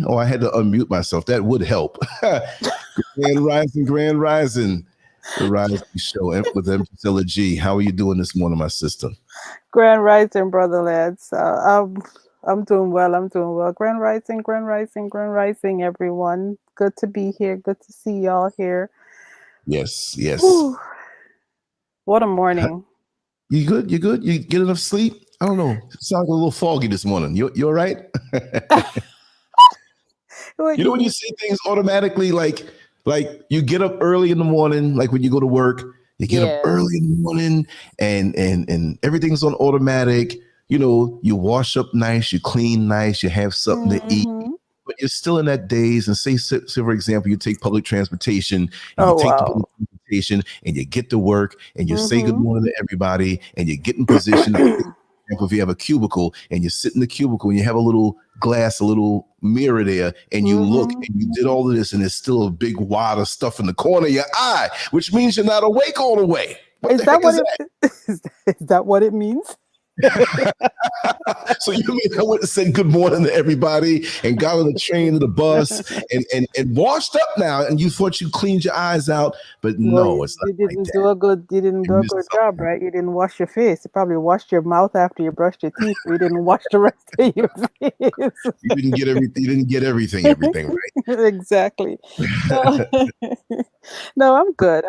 Oh, I had to unmute myself. That would help. Grand Rising, the Rising Show with Priscilla G. How are you doing this morning, my sister? Grand Rising, Brother Lance. I'm doing well. Grand Rising, everyone. Good to be here. Good to see y'all here. Yes. Whew. What a morning. You good? You get enough sleep? I don't know. It sounds a little foggy this morning. You all right? You know when you see things automatically, like you get up early in the morning, like when you go to work, you get up early in the morning and everything's on automatic. You know, you wash up nice, you clean nice, you have something to eat, but you're still in that daze. And say for example, you take public transportation and you take the public transportation and you get to work and you say good morning to everybody and you get in position. If you have a cubicle and you sit in the cubicle and you have a little glass, a little mirror there, and you look and you did all of this and there's still a big wad of stuff in the corner of your eye, which means you're not awake all the way. Is that what it means? So you mean I went and said good morning to everybody and got on the train to the bus and washed up now and you thought you cleaned your eyes out, but no, it's not. You didn't do a good job, right? You didn't wash your face. You probably washed your mouth after you brushed your teeth. You didn't wash the rest of your face. You didn't get everything right? Exactly. No, I'm good.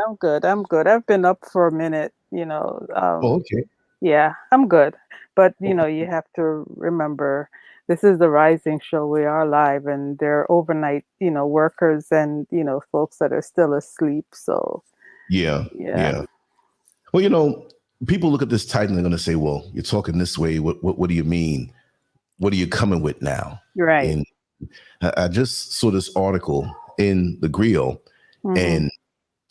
I've been up for a minute, Okay. Yeah, I'm good. But, you have to remember, this is the Rising Show. We are live and there are overnight, workers and, folks that are still asleep. So, yeah. Well, people look at this title and they're going to say, well, you're talking this way. What do you mean? What are you coming with now? Right. And I just saw this article in the Griot and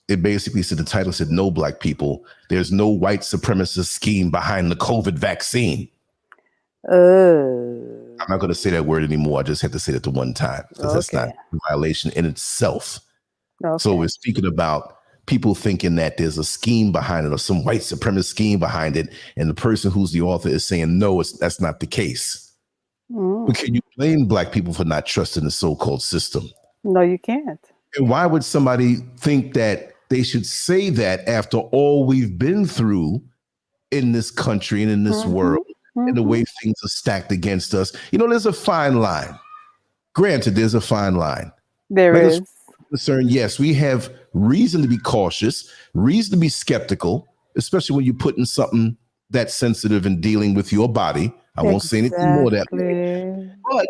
it basically said, the title said, no black people, there's no white supremacist scheme behind the COVID vaccine. I'm not going to say that word anymore. I just had to say that the one time because that's not a violation in itself. Okay. So we're speaking about people thinking that there's a scheme behind it or some white supremacist scheme behind it. And the person who's the author is saying, no, that's not the case. But can you blame black people for not trusting the so-called system? No, you can't. And why would somebody think that they should say that after all we've been through in this country and in this world and the way things are stacked against us? There's a fine line. Granted, there's a fine line. There is. Concern, yes, we have reason to be cautious, reason to be skeptical, especially when you're putting something that sensitive and dealing with your body. I won't say anything more that way. But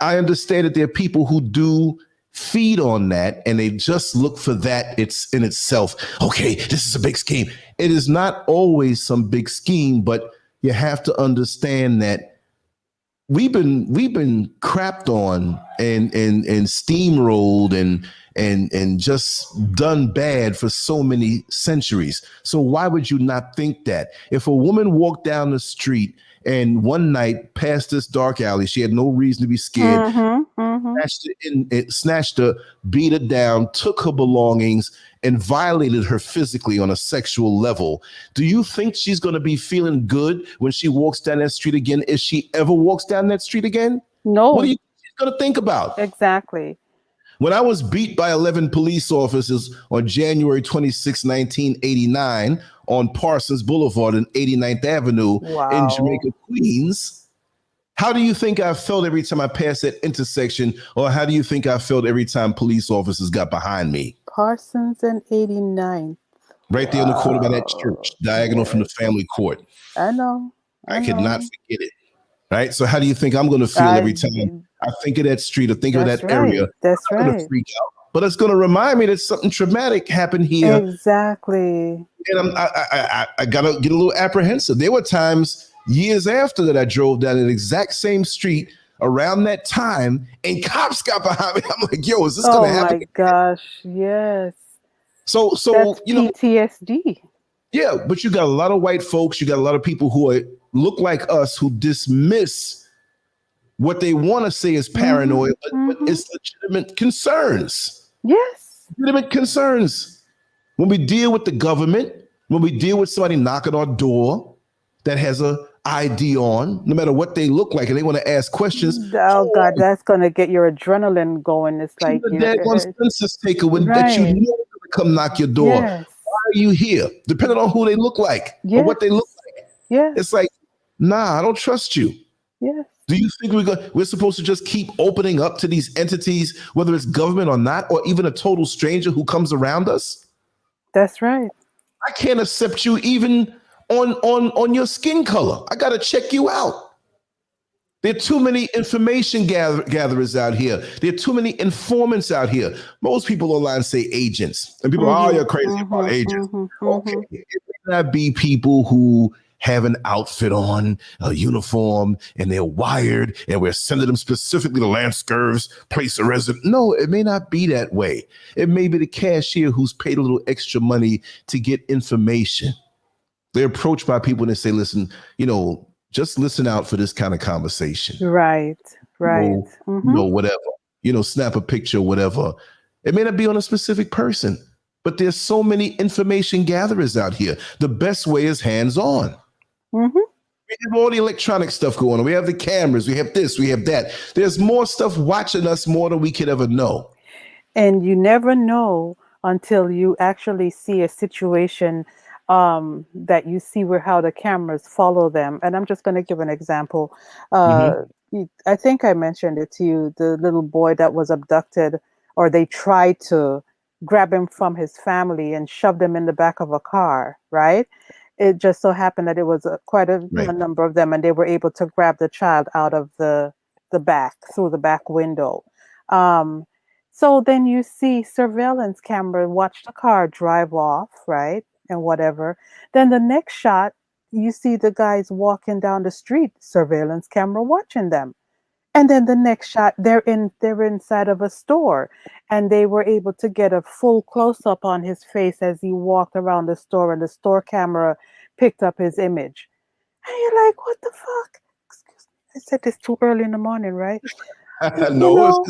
I understand that there are people who do feed on that and they just look for that it's in itself. Okay, this is a big scheme. It is not always some big scheme, but you have to understand that we've been crapped on and steamrolled and just done bad for so many centuries. So why would you not think that? If a woman walked down the street and one night past this dark alley, she had no reason to be scared, snatched her, beat her down, took her belongings, and violated her physically on a sexual level. Do you think she's going to be feeling good when she walks down that street again? If she ever walks down that street again? No. What are you going to think about? Exactly. When I was beat by 11 police officers on January 26, 1989 on Parsons Boulevard and 89th Avenue in Jamaica, Queens, How do you think I felt every time I passed that intersection? Or how do you think I felt every time police officers got behind me? Parsons and 89th. Right there on the corner by that church, diagonal from the family court. I know. I could not forget it. Right. So how do you think I'm going to feel every time I think of that street or think of that area? That's I'm going to freak out. But it's going to remind me that something traumatic happened here. Exactly. And I got to get a little apprehensive. There were times years after that I drove down that exact same street around that time and cops got behind me. I'm like, yo, is this going to happen? Oh my gosh. Yes. So that's PTSD. Yeah, but you got a lot of white folks. You got a lot of people who look like us who dismiss what they want to say is paranoid, but it's legitimate concerns. Yes. Legitimate concerns. When we deal with the government, when we deal with somebody knocking our door that has a ID on, no matter what they look like, and they want to ask questions. Oh God, that's gonna get your adrenaline going. It's like that one census taker that you know come knock your door. Yes. Why are you here? Depending on who they look like or what they look like. Yeah. It's like, nah, I don't trust you. Yes. Do you think we're supposed to just keep opening up to these entities, whether it's government or not, or even a total stranger who comes around us? That's right. I can't accept you even on your skin color. I got to check you out. There are too many information gatherers out here. There are too many informants out here. Most people online say agents. And people are, you're crazy about agents. Okay, it may not be people who have an outfit on, a uniform, and they're wired, and we're sending them specifically to LanceScurv's place of residence. No, it may not be that way. It may be the cashier who's paid a little extra money to get information. They're approached by people and they say, listen, just listen out for this kind of conversation. Right. Whatever. Snap a picture, whatever. It may not be on a specific person, but there's so many information gatherers out here. The best way is hands-on. We have all the electronic stuff going on. We have the cameras. We have this. We have that. There's more stuff watching us more than we could ever know. And you never know until you actually see a situation that you see how the cameras follow them. And I'm just going to give an example. I think I mentioned it to you, the little boy that was abducted, or they tried to grab him from his family and shoved him in the back of a car, right? It just so happened that it was quite a number of them, and they were able to grab the child out of the back, through the back window. So then you see surveillance camera watch the car drive off, right? And whatever. Then the next shot, you see the guys walking down the street, surveillance camera watching them. And then the next shot, they're inside of a store, and they were able to get a full close-up on his face as he walked around the store, and the store camera picked up his image. And you're like, what the fuck? Excuse me. I said this too early in the morning, right? No,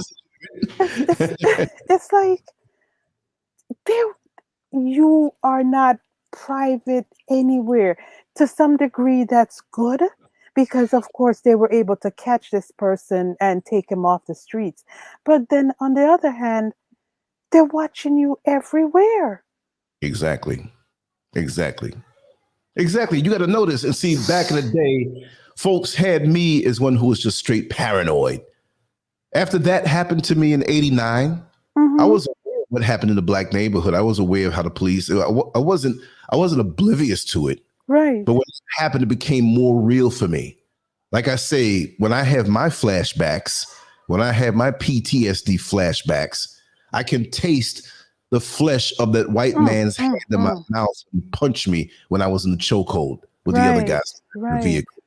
it's like you are not private anywhere. To some degree, that's good, because of course they were able to catch this person and take him off the streets. But then on the other hand, they're watching you everywhere. Exactly. You got to notice and see, back in the day, folks had me as one who was just straight paranoid. After that happened to me in '89, I was aware of what happened in the black neighborhood. I was aware of how the police, I wasn't oblivious to it. Right. But when it happened, it became more real for me. Like I say, when I have my flashbacks, when I have my PTSD flashbacks, I can taste the flesh of that white man's hand in my mouth and punch me when I was in the chokehold with the other guys in the vehicle.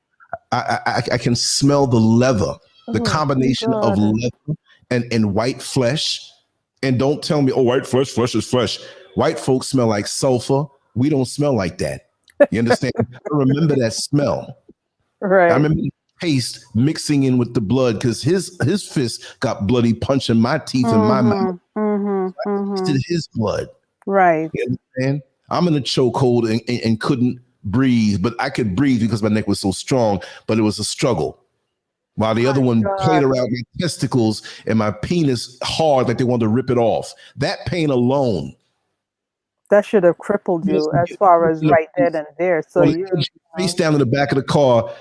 I can smell the leather, the combination of leather and white flesh. And don't tell me, white flesh is flesh. White folks smell like sulfur. We don't smell like that. You understand? I remember that smell. Right. I remember the taste mixing in with the blood, because his fist got bloody punching my teeth in my mouth. I tasted his blood. Right. You understand? I'm in a chokehold and couldn't breathe, but I could breathe because my neck was so strong, but it was a struggle. While the other one played around my testicles and my penis hard, like they wanted to rip it off. That pain alone. That should have crippled you as far as right then and there. So you face down in the back of the car,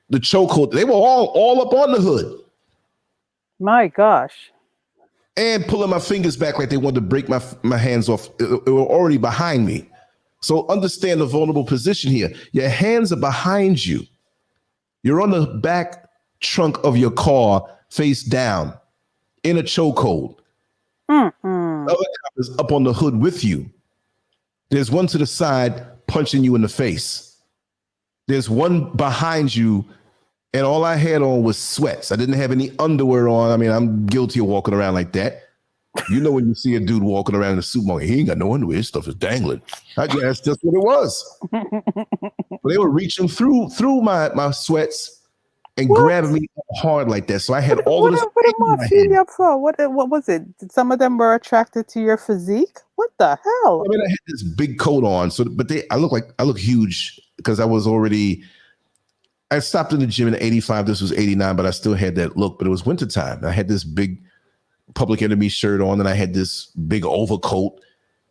the chokehold. They were all up on the hood. My gosh. And pulling my fingers back like they wanted to break my hands off. They were already behind me. So understand the vulnerable position here. Your hands are behind you. You're on the back trunk of your car, face down, in a chokehold. The other cop is up on the hood with you. There's one to the side punching you in the face. There's one behind you, and all I had on was sweats. I didn't have any underwear on. I mean, I'm guilty of walking around like that. You know when you see a dude walking around in a supermarket, he ain't got no underwear. His stuff is dangling. That's just what it was. But they were reaching through my sweats and grabbing me hard like that. So I had all of this. What am I feeling up for? What was it? Did some of them were attracted to your physique? What the hell? I mean, I had this big coat on, but I look huge because I stopped in the gym in 85. This was 89, but I still had that look. But it was wintertime. I had this big Public Enemy shirt on, and I had this big overcoat.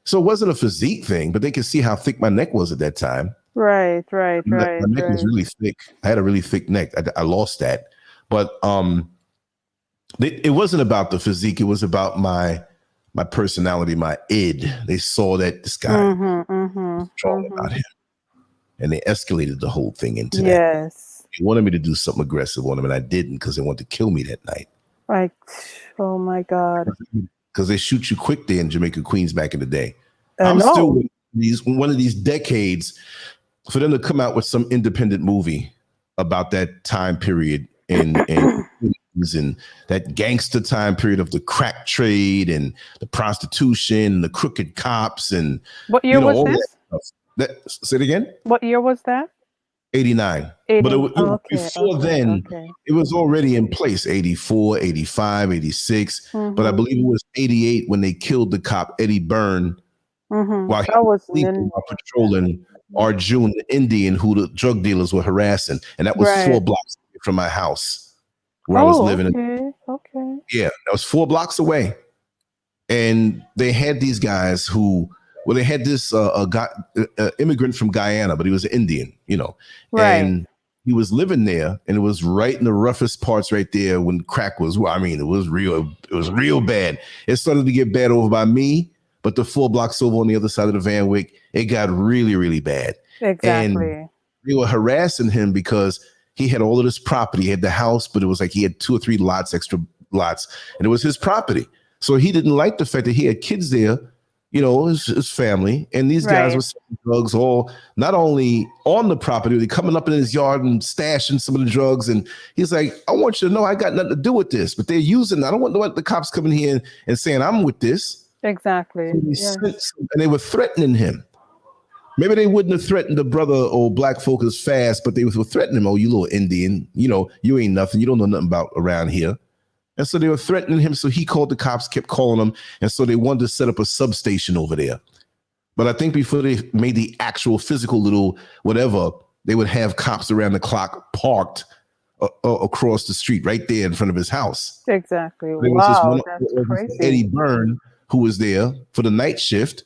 So it wasn't a physique thing, but they could see how thick my neck was at that time. Right. My neck was really thick. I had a really thick neck. I lost that. But it wasn't about the physique. It was about my personality, my id. They saw that this guy was strong about him. And they escalated the whole thing into that. Yes. They wanted me to do something aggressive on him, and I didn't because they wanted to kill me that night. Like, oh my God. Because they shoot you quick there in Jamaica, Queens back in the day. I'm still one of these decades for them to come out with some independent movie about that time period and that gangster time period of the crack trade and the prostitution and the crooked cops and what year was this? Say it again. What year was that? 89. But before then, it was already in place. 84, 85, 86. But I believe it was 88 when they killed the cop Eddie Byrne while he was patrolling Arjun, the Indian who the drug dealers were harassing. And that was 4 blocks from my house where I was living. Okay. Yeah, that was 4 blocks away. And they had these guys they had this immigrant from Guyana, but he was an Indian, and he was living there, and it was right in the roughest parts right there when crack was. Well, I mean, it was real bad. It started to get bad over by me, but the 4 blocks over on the other side of the Van Wyck, it got really, really bad. Exactly. And they were harassing him because he had all of this property. He had the house, but it was like he had 2 or 3 extra lots, and it was his property. So he didn't like the fact that he had kids there. His family, and these guys were selling drugs all not only on the property, they coming up in his yard and stashing some of the drugs. And he's like, I want you to know I got nothing to do with this, but they're using, I don't want the cops coming here and saying I'm with this. Exactly. And they were threatening him. Maybe they wouldn't have threatened the brother or black folk as fast, but they were threatening him. Oh, you little Indian, you ain't nothing. You don't know nothing about around here. And so they were threatening him. So he called the cops, kept calling them. And so they wanted to set up a substation over there. But I think before they made the actual physical little whatever, they would have cops around the clock parked across the street right there in front of his house. Exactly. There wow, that's crazy. Eddie Byrne, who was there for the night shift.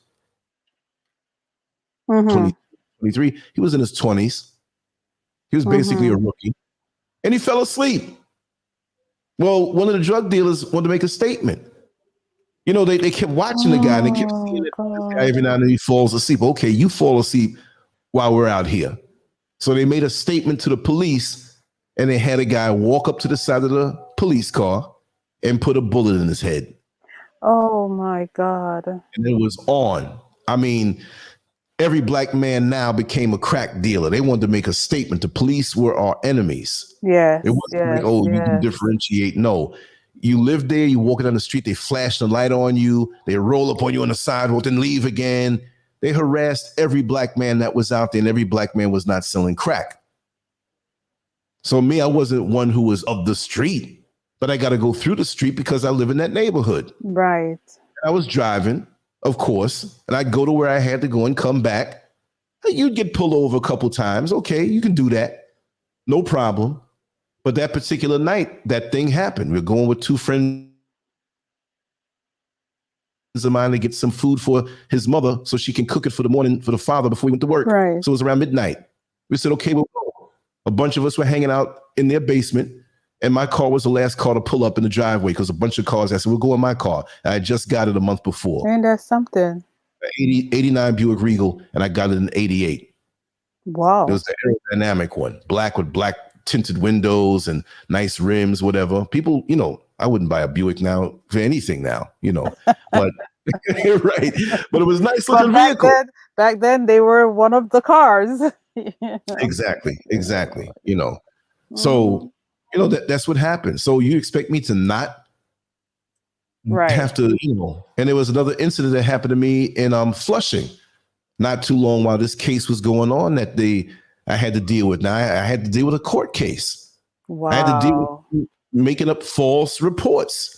23. He was in his 20s. He was basically a rookie. And he fell asleep. Well, one of the drug dealers wanted to make a statement. They kept watching the guy and they kept seeing it. This guy every now and then he falls asleep. Okay, you fall asleep while we're out here. So they made a statement to the police and they had a guy walk up to the side of the police car and put a bullet in his head. Oh my God. And it was on. I mean, every black man now became a crack dealer. They wanted to make a statement. The police were our enemies. Yes. It wasn't you can differentiate. No, you live there, you walking down the street, they flash the light on you, they roll up on you on the sidewalk, then leave again. They harassed every black man that was out there, and every black man was not selling crack. So me, I wasn't one who was of the street, but I got to go through the street because I live in that neighborhood. Right. I was driving, of course, and I'd go to where I had to go and come back. You'd get pulled over a couple times. Okay, you can do that. No problem. But that particular night, that thing happened. We're going with 2 friends of mine to get some food for his mother so she can cook it for the morning for the father before he went to work. Right. So it was around midnight. We said, okay, we'll go. A bunch of us were hanging out in their basement, and my car was the last car to pull up in the driveway because a bunch of cars, I said, we'll go in my car. And I just got it a month before. And that's something. 89 Buick Regal, and I got it in 88. Wow. It was the aerodynamic one, black with black tinted windows and nice rims, whatever. People, you know, I wouldn't buy a Buick now for anything now, you know, but right. But it was a nice looking vehicle. Back then they were one of the cars. Exactly. You know, so, you know, that's what happened. So you expect me to not have to, you know, and there was another incident that happened to me in Flushing not too long while this case was going on that I had to deal with. Now I had to deal with a court case. Wow. I had to deal with making up false reports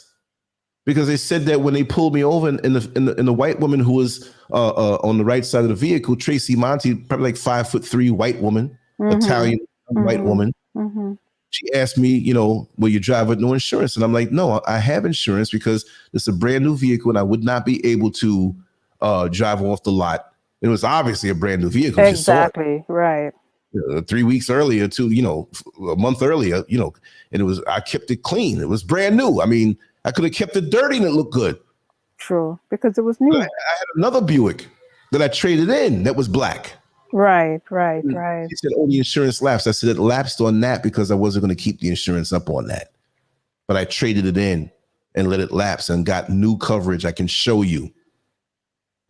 because they said that when they pulled me over and the white woman who was on the right side of the vehicle, Tracy Monty, probably like 5'3" white woman, Italian white woman. She asked me, you know, will you drive with no insurance? And I'm like, no, I have insurance because it's a brand new vehicle and I would not be able to drive off the lot. It was obviously a brand new vehicle. Exactly. Right. 3 weeks earlier to, you know, a month earlier, you know, and I kept it clean. It was brand new. I mean, I could have kept it dirty and it looked good. True. Because it was new. I had another Buick that I traded in that was black. Right. He said, oh, the insurance lapsed. I said it lapsed on that because I wasn't going to keep the insurance up on that. But I traded it in and let it lapse and got new coverage. I can show you.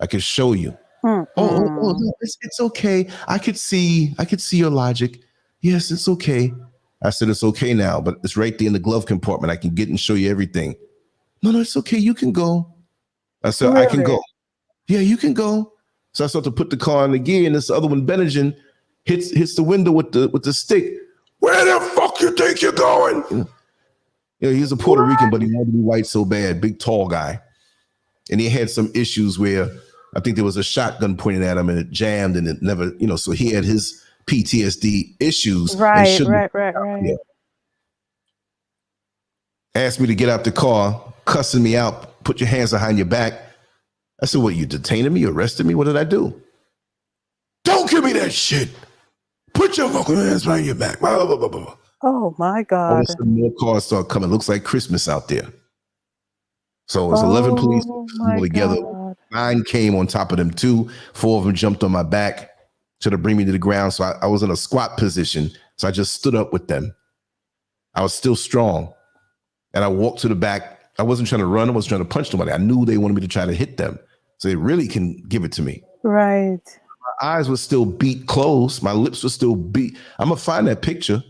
Oh, no, it's okay. I could see your logic. Yes, it's okay. I said, it's okay now, but it's right there in the glove compartment. I can get and show you everything. No, it's okay. You can go. I said, really? I can go. Yeah, you can go. So I start to put the car in the gear, and this other one, Benjamin, hits the window with the stick. Where the fuck you think you're going? You know, he's a Puerto Rican, but he wanted to be white so bad, big, tall guy. And he had some issues where I think there was a shotgun pointed at him and it jammed and it never, you know, so he had his PTSD issues. Right. Yeah. Asked me to get out the car, cussing me out, put your hands behind your back. I said, what, you detaining me, arrested me? What did I do? Don't give me that shit. Put your fucking hands behind your back. Blah, blah, blah, blah. Oh my God. All of a sudden more cars start coming. Looks like Christmas out there. So it's 11 police all together. God. 9 came on top of them too. 4 of them jumped on my back to bring me to the ground. So I was in a squat position. So I just stood up with them. I was still strong. And I walked to the back. I wasn't trying to run. I wasn't trying to punch nobody. I knew they wanted me to try to hit them. So they really can give it to me. Right. My eyes were still beat closed. My lips were still beat. I'm going to find that picture.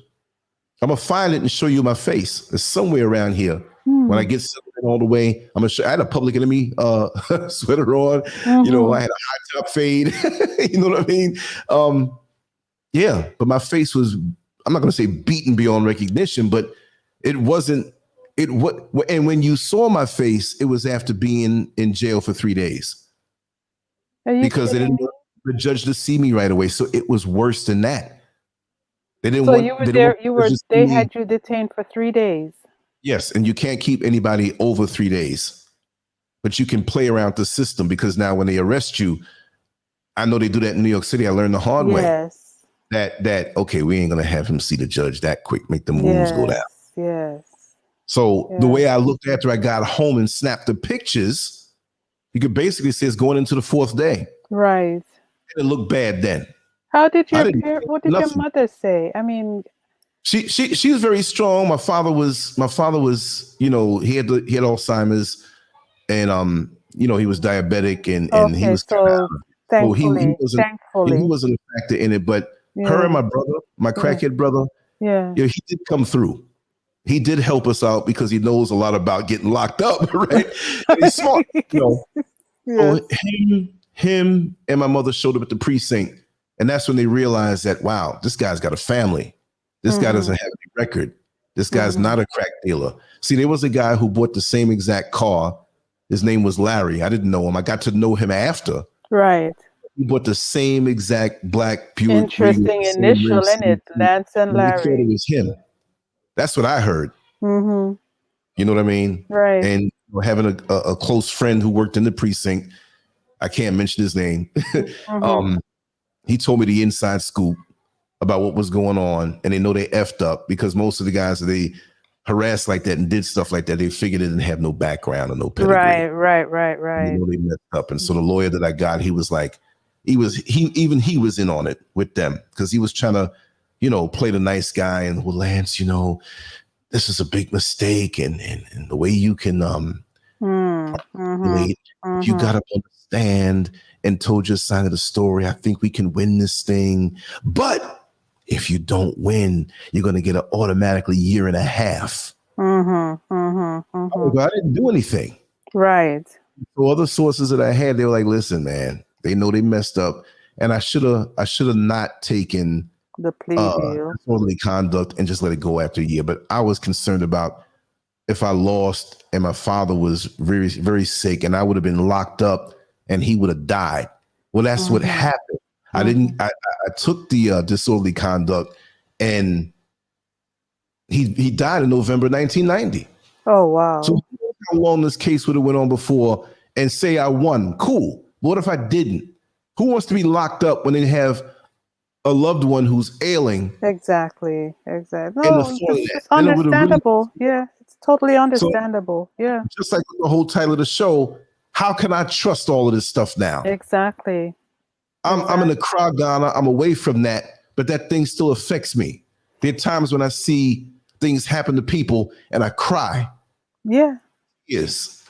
I'm going to find it and show you my face. It's somewhere around here. When I get all the way, I'm gonna show. I had a Public Enemy sweater on. You know, I had a high top fade. You know what I mean? Yeah, but my face was, I'm not gonna say beaten beyond recognition, but it wasn't. And when you saw my face, it was after being in jail for 3 days because they didn't want the judge to see me right away. So it was worse than that. They didn't. So you were there. They had you detained for 3 days. Yes, and you can't keep anybody over 3 days, but you can play around the system because now when they arrest you, I know they do that in New York City. I learned the hard way that okay, we ain't gonna have him see the judge that quick, make the moves go down. Yes. So the way I looked after I got home and snapped the pictures, you could basically say it's going into the 4th day. Right. And it looked bad then. What did your mother say? I mean, She was very strong. My father was, you know, he had Alzheimer's, and you know, he was diabetic, and he was thankfully he wasn't a factor in it. But her and my brother, my crackhead brother, you know, he did come through. He did help us out because he knows a lot about getting locked up, right? And he's smart, you know. So him and my mother showed up at the precinct, and that's when they realized that, wow, this guy's got a family. This guy doesn't have any record. This guy's not a crack dealer. See, there was a guy who bought the same exact car. His name was Larry. I didn't know him. I got to know him after. Right. He bought the same exact black Buick. Interesting initial in it, Lance and Larry. We thought it was him. That's what I heard. You know what I mean? Right. And having a close friend who worked in the precinct, I can't mention his name. He told me the inside scoop. about what was going on, and they know they effed up, because most of the guys that they harassed like that and did stuff like that, they figured they didn't have no background or no pedigree. Right. You know, they messed up. And so the lawyer that I got, he was like, he was in on it with them, because he was trying to, you know, play the nice guy, and, well, Lance, you know, this is a big mistake, and the way you can you got to understand, and told your side of the story. I think we can win this thing, but if you don't win, you're going to get an automatically 1.5 years. I didn't do anything. Right. So other sources that I had, they were like, listen, man, they know they messed up, and I should have not taken the plea deal, disorderly conduct, and just let it go after 1 year. But I was concerned about if I lost and my father was very, very sick, and I would have been locked up and he would have died. Well, that's what happened. I took the disorderly conduct, and he died in November 1990. Oh, wow. So how long this case would have went on before, and say I won? Cool. But what if I didn't? Who wants to be locked up when they have a loved one who's ailing? Exactly. No, it's understandable. Yeah, it's totally understandable. So, yeah. Just like the whole title of the show, how can I trust all of this stuff now? Exactly. I'm in the crowd, Ghana. I'm away from that, but that thing still affects me. There are times when I see things happen to people and I cry. Yeah. Yes.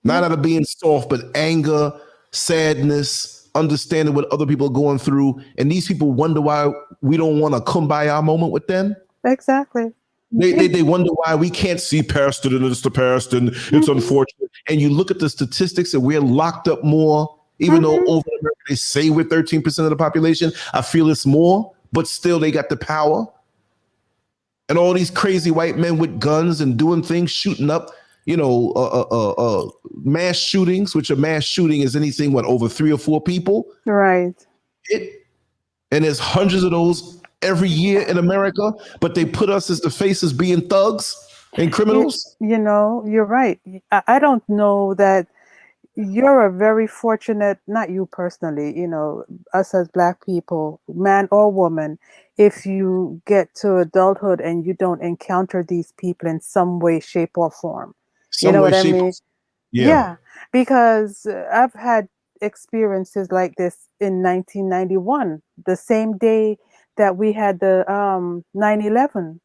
Not out of being soft, but anger, sadness, understanding what other people are going through. And these people wonder why we don't want a kumbaya moment with them. Exactly. They wonder why we can't see past it, and it's the past, and it's unfortunate. And you look at the statistics, and we're locked up more, even though over America they say we're 13% of the population. I feel it's more, but still they got the power. And all these crazy white men with guns and doing things, shooting up, you know, mass shootings, which a mass shooting is anything, over 3 or 4 people. Right. And there's hundreds of those every year in America, but they put us as the faces being thugs and criminals. You know, you're right. I don't know that you're a very fortunate, not you personally, you know, us as Black people, man or woman, if you get to adulthood and you don't encounter these people in some way, shape, or form. You know what I mean? Yeah, because I've had experiences like this in 1991, the same day that we had the 9/11,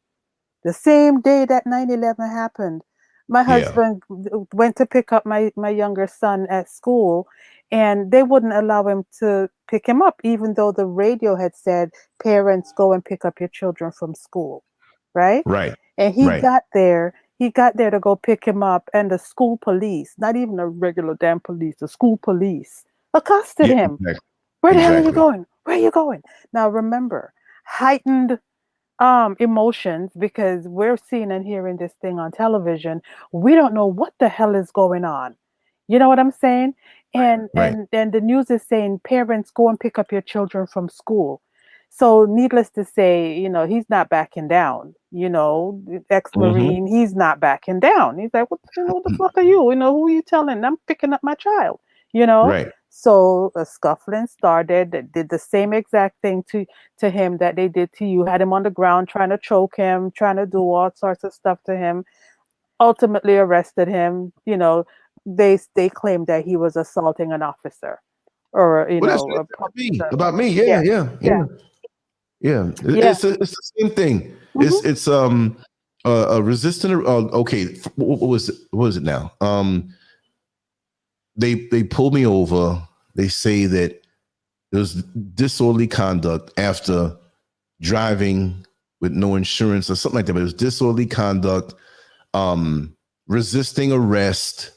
the same day that 9/11 happened. My husband went to pick up my younger son at school, and they wouldn't allow him to pick him up, even though the radio had said, parents, go and pick up your children from school. Right? Right. And he got there to go pick him up, and the school police, not even a regular damn police, the school police accosted him. Exactly. Where the hell are you going? Where are you going? Now remember, heightened emotions, because we're seeing and hearing this thing on television. We don't know what the hell is going on. You know what I'm saying? And the news is saying, parents, go and pick up your children from school. So needless to say, you know, he's not backing down. You know, ex-Marine, he's not backing down. He's like, what the fuck are you? You know, who are you telling? I'm picking up my child, you know? Right. So a scuffling started. They did the same exact thing to him that they did to you. Had him on the ground, trying to choke him, trying to do all sorts of stuff to him. Ultimately arrested him. You know, they claimed that he was assaulting an officer, or about me. Yeah. It's the same thing. It's a resistant. Okay, what was it now? They pulled me over. They say that there was disorderly conduct after driving with no insurance or something like that. But it was disorderly conduct, resisting arrest,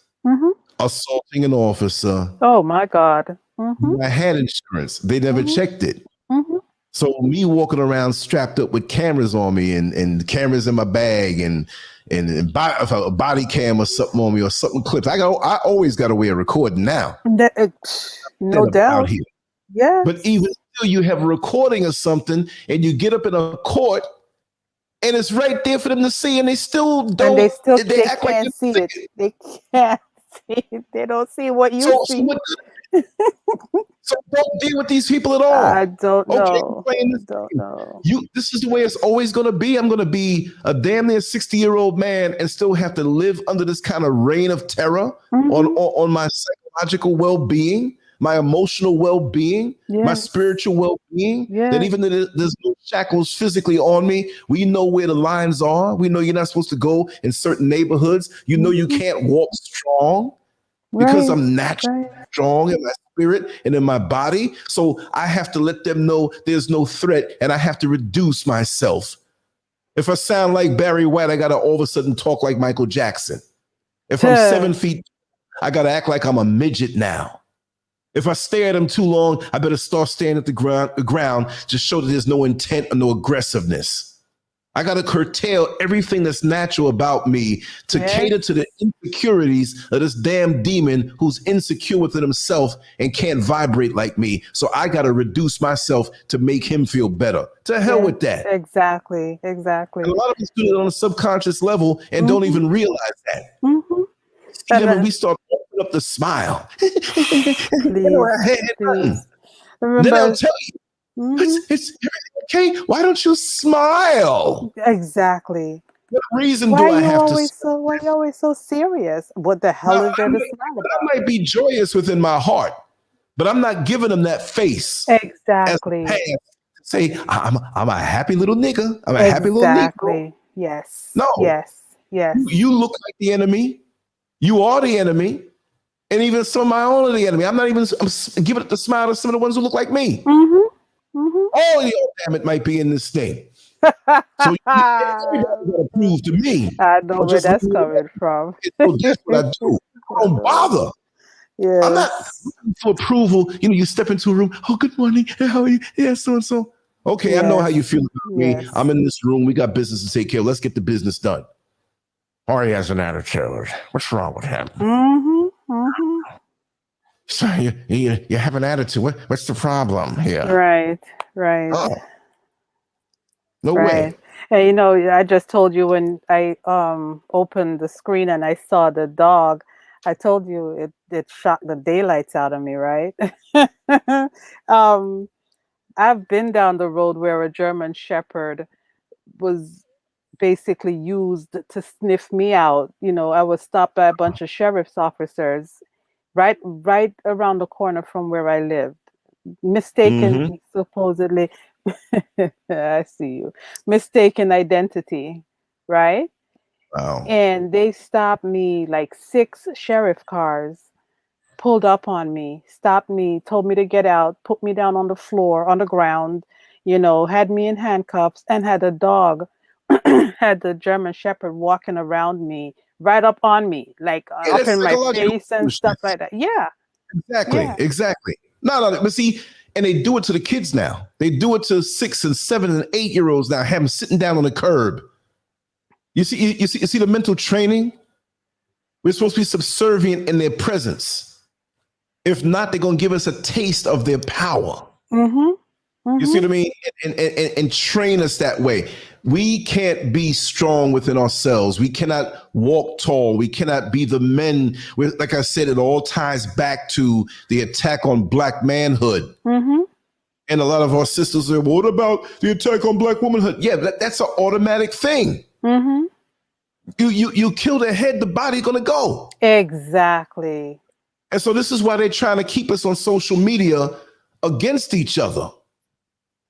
assaulting an officer. Oh my God! I had insurance. They never checked it. So me walking around strapped up with cameras on me and cameras in my bag and a body cam or something on me or something clips. I always got a way of recording now. No doubt. Here. Yeah. But even still, you have a recording of something and you get up in a court and it's right there for them to see, and they still don't. And they can't see it. They can't see it. They don't see what you see. So don't deal with these people at all. I don't Okay, know. This is the way it's always going to be. I'm going to be a damn near 60-year-old man and still have to live under this kind of reign of terror on my psychological well-being, my emotional well-being, my spiritual well-being. That even though there's no shackles physically on me, we know where the lines are. We know you're not supposed to go in certain neighborhoods. You know you can't walk strong because I'm naturally strong in my spirit and in my body. So I have to let them know there's no threat, and I have to reduce myself. If I sound like Barry White, I got to all of a sudden talk like Michael Jackson. If I'm 7 feet, I got to act like I'm a midget now. If I stare at him too long, I better start staring at the ground to show that there's no intent or no aggressiveness. I got to curtail everything that's natural about me to cater to the insecurities of this damn demon who's insecure within himself and can't vibrate like me. So I got to reduce myself to make him feel better. To hell with that. Exactly. And a lot of us do it on a subconscious level and don't even realize that. See, when we start opening up the smile, please. Remember, then I'll tell you, it's okay. Why don't you smile? Exactly. What reason do I have to smile? Why are you always so serious? What the hell is there to smile about? I might be joyous within my heart, but I'm not giving them that face. Exactly. Say, I'm a happy little nigga. I'm a happy little nigga. Yes. No. Yes. You look like the enemy. You are the enemy. And even some of my own are the enemy. I'm giving it the smile to some of the ones who look like me. All of y'all, damn it, might be in this thing. So everybody got to prove to me. I know where that's coming from. So that's what I do. I don't bother. I'm not looking for approval. You step into a room. Oh, good morning. How are you? Yeah, so and so. Okay, I know how you feel about me. I'm in this room. We got business to take care of. Let's get the business done. Ari has an attitude. What's wrong with him? So you have an attitude. What's the problem here? Right. Oh. No way. And I just told you when I opened the screen and I saw the dog, I told you it shocked the daylights out of me, right? I've been down the road where a German Shepherd was basically used to sniff me out. I was stopped by a bunch of sheriff's officers right around the corner from where I lived. Mistaken, supposedly. I see you. Mistaken identity, right? Wow. And they stopped me, like 6 sheriff cars pulled up on me, stopped me, told me to get out, put me down on the floor, on the ground, had me in handcuffs, and had a dog, had the German Shepherd walking around me, right up on me, like up in my face and stuff like that. Yeah. Exactly. No, but see, and they do it to the kids now. They do it to 6 and 7 and 8-year-olds now, have them sitting down on the curb. You see the mental training? We're supposed to be subservient in their presence. If not, they're going to give us a taste of their power. You see what I mean? And train us that way. We can't be strong within ourselves. We cannot walk tall. We cannot be the men. Like I said, it all ties back to the attack on Black manhood. And a lot of our sisters say, well, what about the attack on Black womanhood? Yeah, that's an automatic thing. You kill the head, the body's going to go. Exactly. And so this is why they're trying to keep us on social media against each other.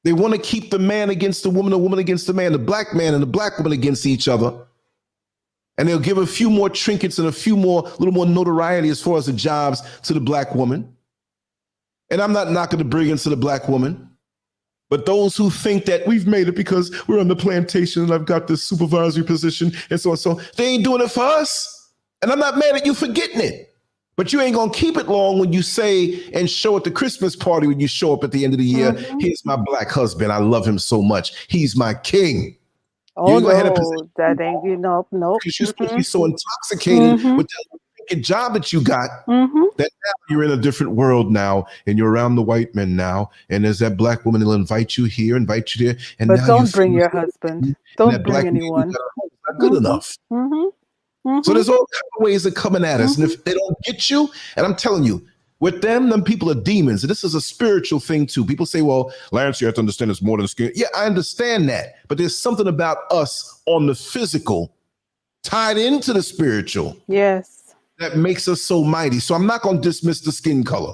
They want to keep the man against the woman against the man, the Black man and the Black woman against each other. And they'll give a few more trinkets and little more notoriety as far as the jobs to the Black woman. And I'm not knocking the brilliance of the Black woman, but those who think that we've made it because we're on the plantation and I've got this supervisory position and so on, so they ain't doing it for us. And I'm not mad at you for getting it. But you ain't going to keep it long when you say and show at the Christmas party when you show up at the end of the year. Here's my Black husband. I love him so much. He's my king. Oh, no, that ain't, nope. Because you're supposed to be so intoxicated with that job that you got that now you're in a different world now and you're around the white men now. And there's that Black woman that'll invite you here, invite you there. And but now don't bring your husband. Don't bring anyone. Not good enough. So there's all kinds of ways of coming at us. And if they don't get you, and I'm telling you, With them people are demons. And this is a spiritual thing too. People say, well, Lance, you have to understand it's more than skin. Yeah, I understand that. But there's something about us on the physical tied into the spiritual. Yes. That makes us so mighty. So I'm not going to dismiss the skin color.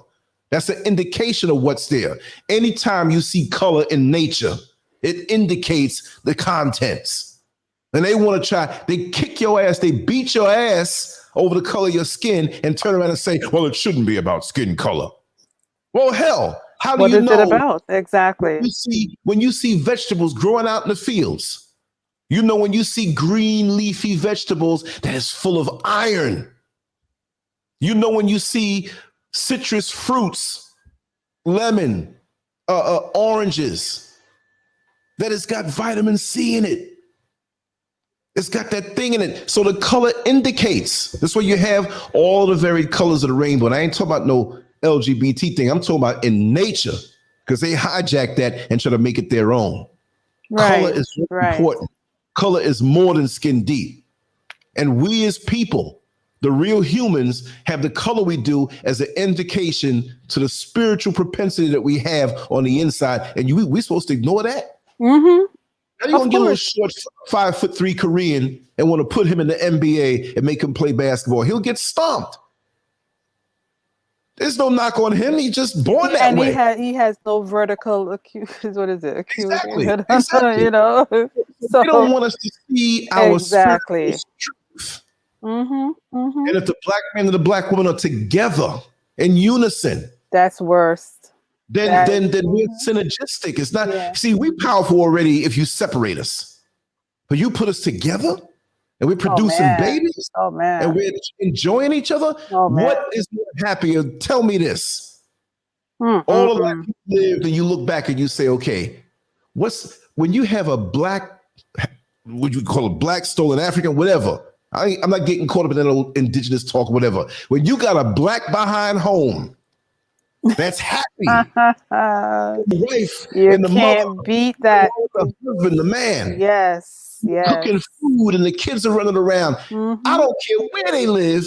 That's an indication of what's there. Anytime you see color in nature, it indicates the contents. And they want to try, they kick your ass, they beat your ass over the color of your skin and turn around and say, well, it shouldn't be about skin color. Well, hell, how do you know? What is it about? Exactly. When you see vegetables growing out in the fields, you know, when you see green leafy vegetables, that is full of iron. You know, when you see citrus fruits, lemon, oranges, that it's got vitamin C in it. It's got that thing in it. So the color indicates. That's why you have all the varied colors of the rainbow. And I ain't talking about no LGBT thing. I'm talking about in nature, because they hijack that and try to make it their own. Right, color is important. Color is more than skin deep. And we as people, the real humans, have the color we do as an indication to the spiritual propensity that we have on the inside. And we're supposed to ignore that? Mm-hmm. How are you going to get a little short 5'3" Korean and want to put him in the NBA and make him play basketball? He'll get stomped. There's no knock on him. He's just born that way. And he has no vertical acuity. What is it? Acuity. Exactly. You know. So they don't want us to see our exactly truth. Mm-hmm. Mm-hmm. And if the black man and the black woman are together in unison, that's worse. Then we're synergistic. It's not, see, we're powerful already if you separate us. But you put us together and we're producing babies. Oh man. And we're enjoying each other. What is more happier? Tell me this. All the black people lived, and you look back and you say, okay, when you have a black, what you call a black stolen African, whatever. I'm not getting caught up in that old indigenous talk, whatever. When you got a black behind home, that's happy. The wife and the mother, beat that. The husband, the man. Yes. Cooking food and the kids are running around. Mm-hmm. I don't care where they live.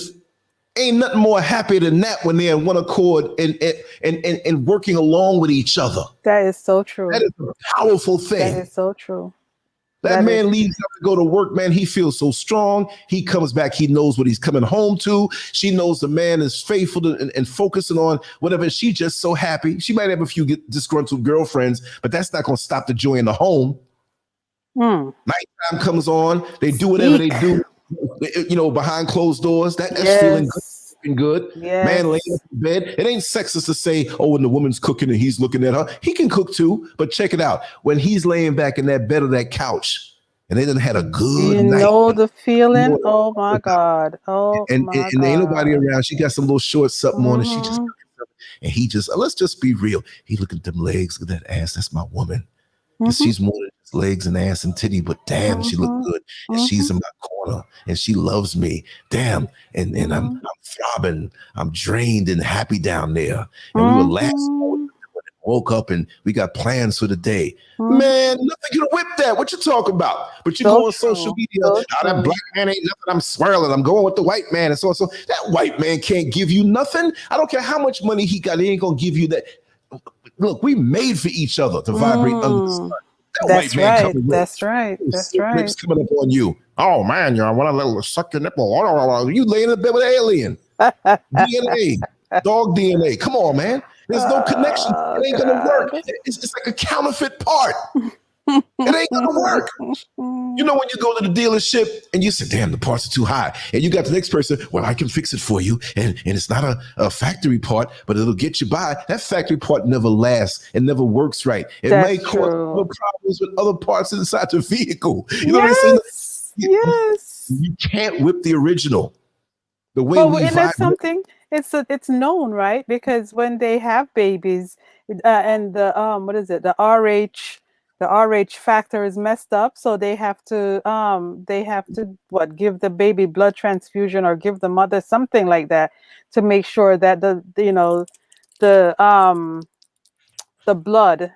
Ain't nothing more happy than that when they're in one accord and working along with each other. That is so true. That is a powerful thing. That is so true. That man leaves out to go to work, man. He feels so strong. He comes back. He knows what he's coming home to. She knows the man is faithful and focusing on whatever. She's just so happy. She might have a few disgruntled girlfriends, but that's not going to stop the joy in the home. Nighttime comes on. They do whatever they do, you know, behind closed doors. That's feeling good. Good. Man laying in bed. It ain't sexist to say, oh, when the woman's cooking and he's looking at her, he can cook too. But check it out. When he's laying back in that bed or that couch and they done had a good night. You know the feeling? Oh my God. And ain't nobody around. She got some little short something on and she just, and he just, let's just be real. He look at them legs, look at that ass. That's my woman. She's more than just legs and ass and titty, but damn, she look good. And she's in my corner and she loves me. Damn. And I'm throbbing. I'm drained and happy down there. And we were laughing. Woke up and we got plans for the day. Man, nothing can whip that. What you talking about? But you go on social media. That black man ain't nothing. I'm swirling. I'm going with the white man. And so that white man can't give you nothing. I don't care how much money he got. He ain't gonna give you that. Look, we made for each other to vibrate under the sun. That's right. That's right. That's right. Lips coming up on you. Oh man, I want a little suck your nipple. You laying in bed with an alien. DNA, dog DNA. Come on, man. There's no connection. It ain't gonna work. It's like a counterfeit part. It ain't gonna work. You know when you go to the dealership and you say, damn, the parts are too high. And you got the next person, well, I can fix it for you. And it's not a factory part, but it'll get you by. That factory part never lasts. It never works right. It may cause other problems with other parts inside the vehicle. You know what I'm saying? Yes. You can't whip the original. The way we and that's something, it's known, right? Because when they have babies and the what is it? The RH factor is messed up, so they have to give the baby blood transfusion or give the mother something like that to make sure that the blood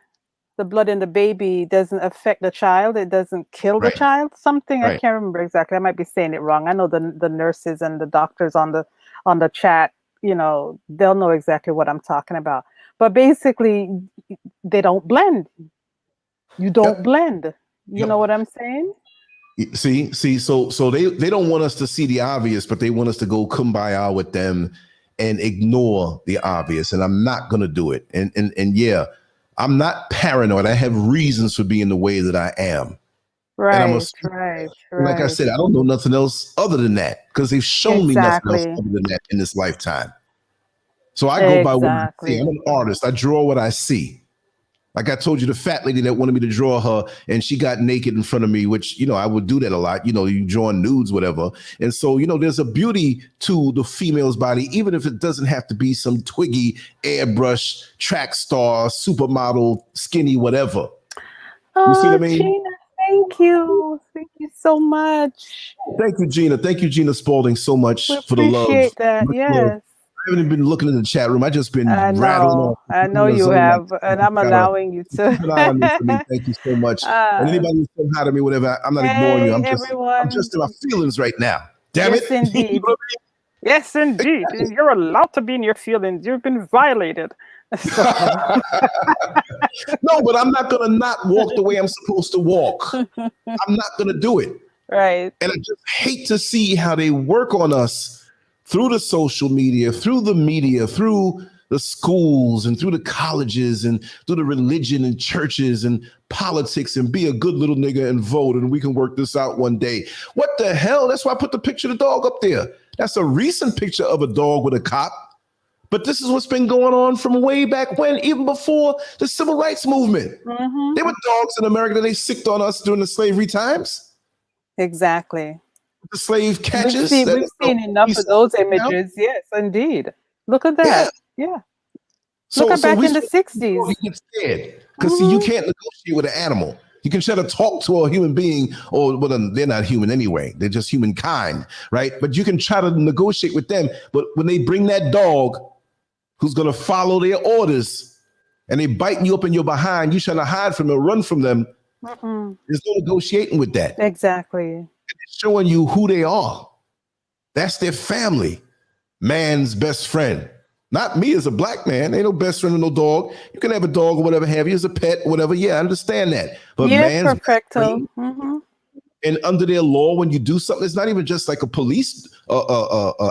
in the baby doesn't affect the child. It doesn't kill the child. Something I can't remember exactly. I might be saying it wrong. I know the nurses and the doctors on the chat, you know, they'll know exactly what I'm talking about. But basically, they don't blend. You don't blend. You know what I'm saying? See, so they don't want us to see the obvious, but they want us to go kumbaya with them and ignore the obvious. And I'm not gonna do it. And yeah, I'm not paranoid. I have reasons for being the way that I am. And I'm Right. like I said, I don't know nothing else other than that because they've shown me nothing else other than that in this lifetime. So I go by what I see. I'm an artist. I draw what I see. Like I told you, the fat lady that wanted me to draw her and she got naked in front of me, which, you know, I would do that a lot. You know, you drawing nudes, whatever. And so, you know, there's a beauty to the female's body, even if it doesn't have to be some twiggy airbrush track star, supermodel, skinny, whatever. Oh, you see what I mean? Gina, thank you. Thank you so much. Thank you, Gina. Thank you, Gina Spalding, so much for the love. Appreciate that. Yes. I haven't been looking in the chat room. I just been rattling off. I know you have, and I'm allowing you to. Keep an eye on this for me. Thank you so much. And anybody who's saying hi to me, whatever, I'm not ignoring you. I'm just in my feelings right now. Damn it. Indeed. You know what I mean? Yes, indeed. And you're allowed to be in your feelings. You've been violated. No, but I'm not gonna not walk the way I'm supposed to walk. I'm not gonna do it. Right. And I just hate to see how they work on us through the social media, through the media, through the schools and through the colleges and through the religion and churches and politics, and be a good little nigga and vote and we can work this out one day. What the hell? That's why I put the picture of the dog up there. That's a recent picture of a dog with a cop. But this is what's been going on from way back when, even before the civil rights movement. Mm-hmm. There were dogs in America that they sicked on us during the slavery times. Exactly. The slave catches. We've seen enough of those images. Yes, indeed. Look at that. Yeah. Look back in the 60s. You get scared because you can't negotiate with an animal. You can try to talk to a human being, or well, they're not human anyway. They're just humankind, right? But you can try to negotiate with them. But when they bring that dog who's going to follow their orders and they biting you up in your behind, you trying to hide from them, run from them. There's no negotiating with that. Exactly. It's showing you who they are. That's their family. Man's best friend. Not me as a black man. Ain't no best friend with no dog. You can have a dog or whatever have you as a pet, whatever. Yeah, I understand that. But man's perfecto. And under their law, when you do something, it's not even just like a police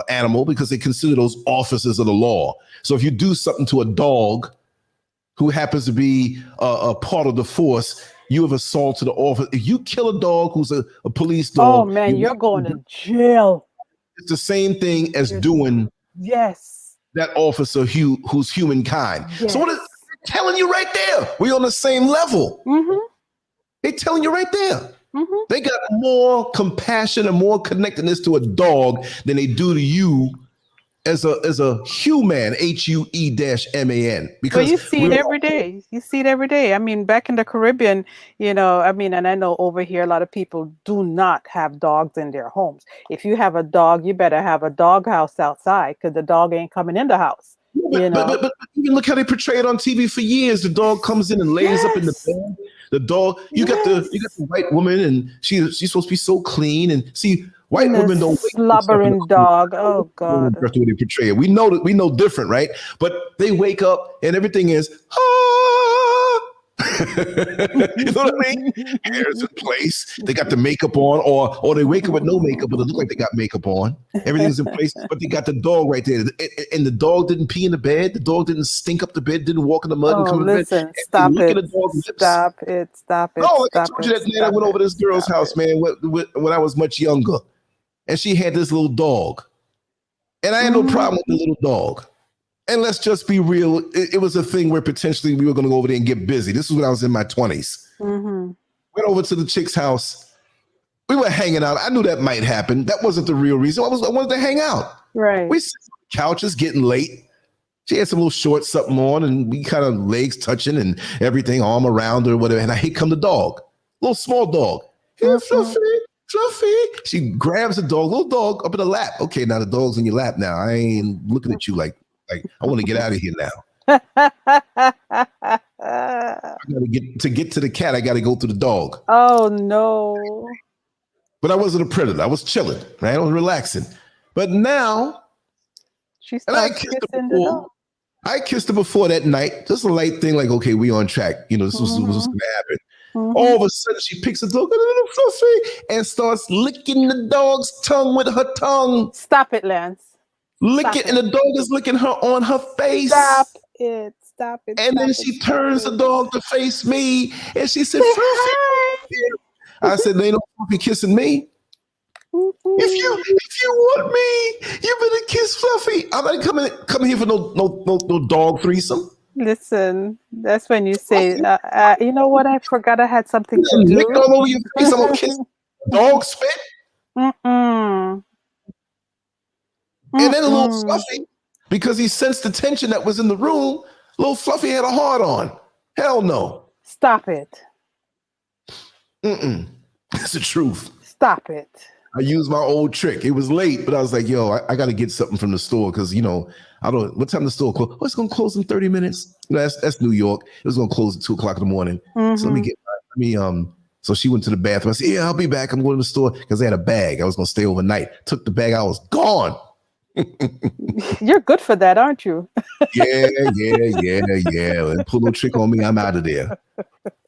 animal, because they consider those officers of the law. So if you do something to a dog who happens to be a part of the force, you have assaulted the officer. If you kill a dog who's a police dog, oh man, you're going to jail. It's the same thing as doing that officer who's humankind. Yes. So what is telling you right there? We're on the same level. They're telling you right there. They got more compassion and more connectedness to a dog than they do to you as a human, HUE-MAN. Because you see it every day. You see it every day. I mean, back in the Caribbean, you know, I mean, and I know over here, a lot of people do not have dogs in their homes. If you have a dog, you better have a dog house outside, because the dog ain't coming in the house. But even look how they portray it on TV for years. The dog comes in and lays up in the bed. The dog, you got the white woman, and she's supposed to be so clean. And see, white women don't slobbering dog. Oh God, that's the way they portray it. We know different, right? But they wake up and everything is you know what I mean? Hair's in place. They got the makeup on, or they wake up with no makeup, but it look like they got makeup on. Everything's in place, but they got the dog right there. And the dog didn't pee in the bed. The dog didn't stink up the bed. Didn't walk in the mud and come to bed. Stop it! Stop it! Oh, like I told you that night I went over to this girl's house, man, when I was much younger, and she had this little dog, and I had no problem with the little dog. And let's just be real. It was a thing where potentially we were going to go over there and get busy. This was when I was in my 20s. Went over to the chick's house. We were hanging out. I knew that might happen. That wasn't the real reason. I wanted to hang out. Right. We sit on the couches getting late. She had some little shorts, something on, and we kind of legs touching and everything, arm around her, whatever. And here come the dog, little small dog. Here, Fluffy. She grabs the dog, little dog up in the lap. Okay, now the dog's in your lap now. I ain't looking at you like I want to get out of here now. I gotta get to the cat. I got to go through the dog. Oh no! But I wasn't a predator. I was chilling, right? I was relaxing. But now She And I starts kissed her kissing the before. dog. I kissed her before that night. Just a light thing, like, okay, we on track. You know, this was going to happen. All of a sudden, she picks a dog, a little fluffy, and starts licking the dog's tongue with her tongue. Stop it, Lance. Lick it, and the dog is licking her on her face. Stop it. Stop it. And then she turns the dog to face me, and she said, Fluffy. I said, they don't be kissing me. If you want me, you better kiss Fluffy. I'm not coming here for no dog threesome. Listen, that's when you say, you know what? I forgot I had something to do. Lick all over your face. I'm gonna kiss dog spit. Mm-mm. And then a little Fluffy, because he sensed the tension that was in the room, little Fluffy had a heart on. Hell no. Stop it. That's the truth. Stop it. I used my old trick. It was late, but I was like, yo, I got to get something from the store because, you know, I don't, what time the store close? Oh, it's going to close in 30 minutes. You know, that's New York. It was going to close at 2 o'clock in the morning. So so she went to the bathroom. I said, yeah, I'll be back. I'm going to the store because they had a bag. I was going to stay overnight. Took the bag. I was gone. You're good for that, aren't you? Yeah. And pull no trick on me. I'm out of there.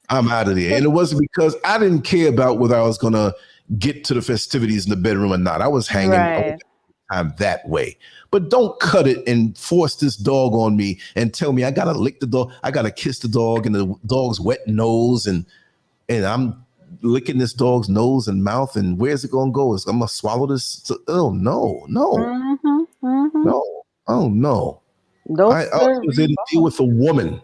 And it wasn't because I didn't care about whether I was going to get to the festivities in the bedroom or not. I was hanging all the time that way. But don't cut it and force this dog on me and tell me I got to lick the dog. I got to kiss the dog and the dog's wet nose. And I'm licking this dog's nose and mouth. And where's it going to go? I'm going to swallow this. Oh, no. No. Oh, no. I was there to deal with a woman.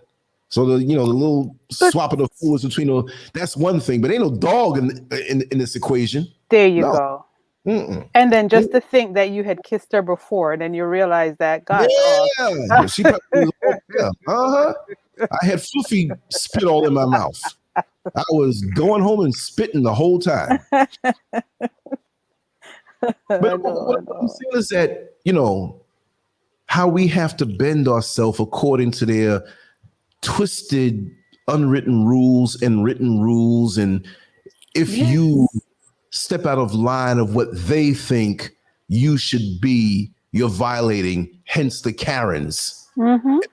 So the little swapping of foods between that's one thing, but ain't no dog in this equation. There you go. And then just to think that you had kissed her before, and then you realize that God. Yeah, she probably was, I had Fluffy spit all in my mouth. I was going home and spitting the whole time. But what I'm saying is that, how we have to bend ourselves according to their twisted, unwritten rules and written rules. And if you step out of line of what they think you should be, you're violating, hence the Karens and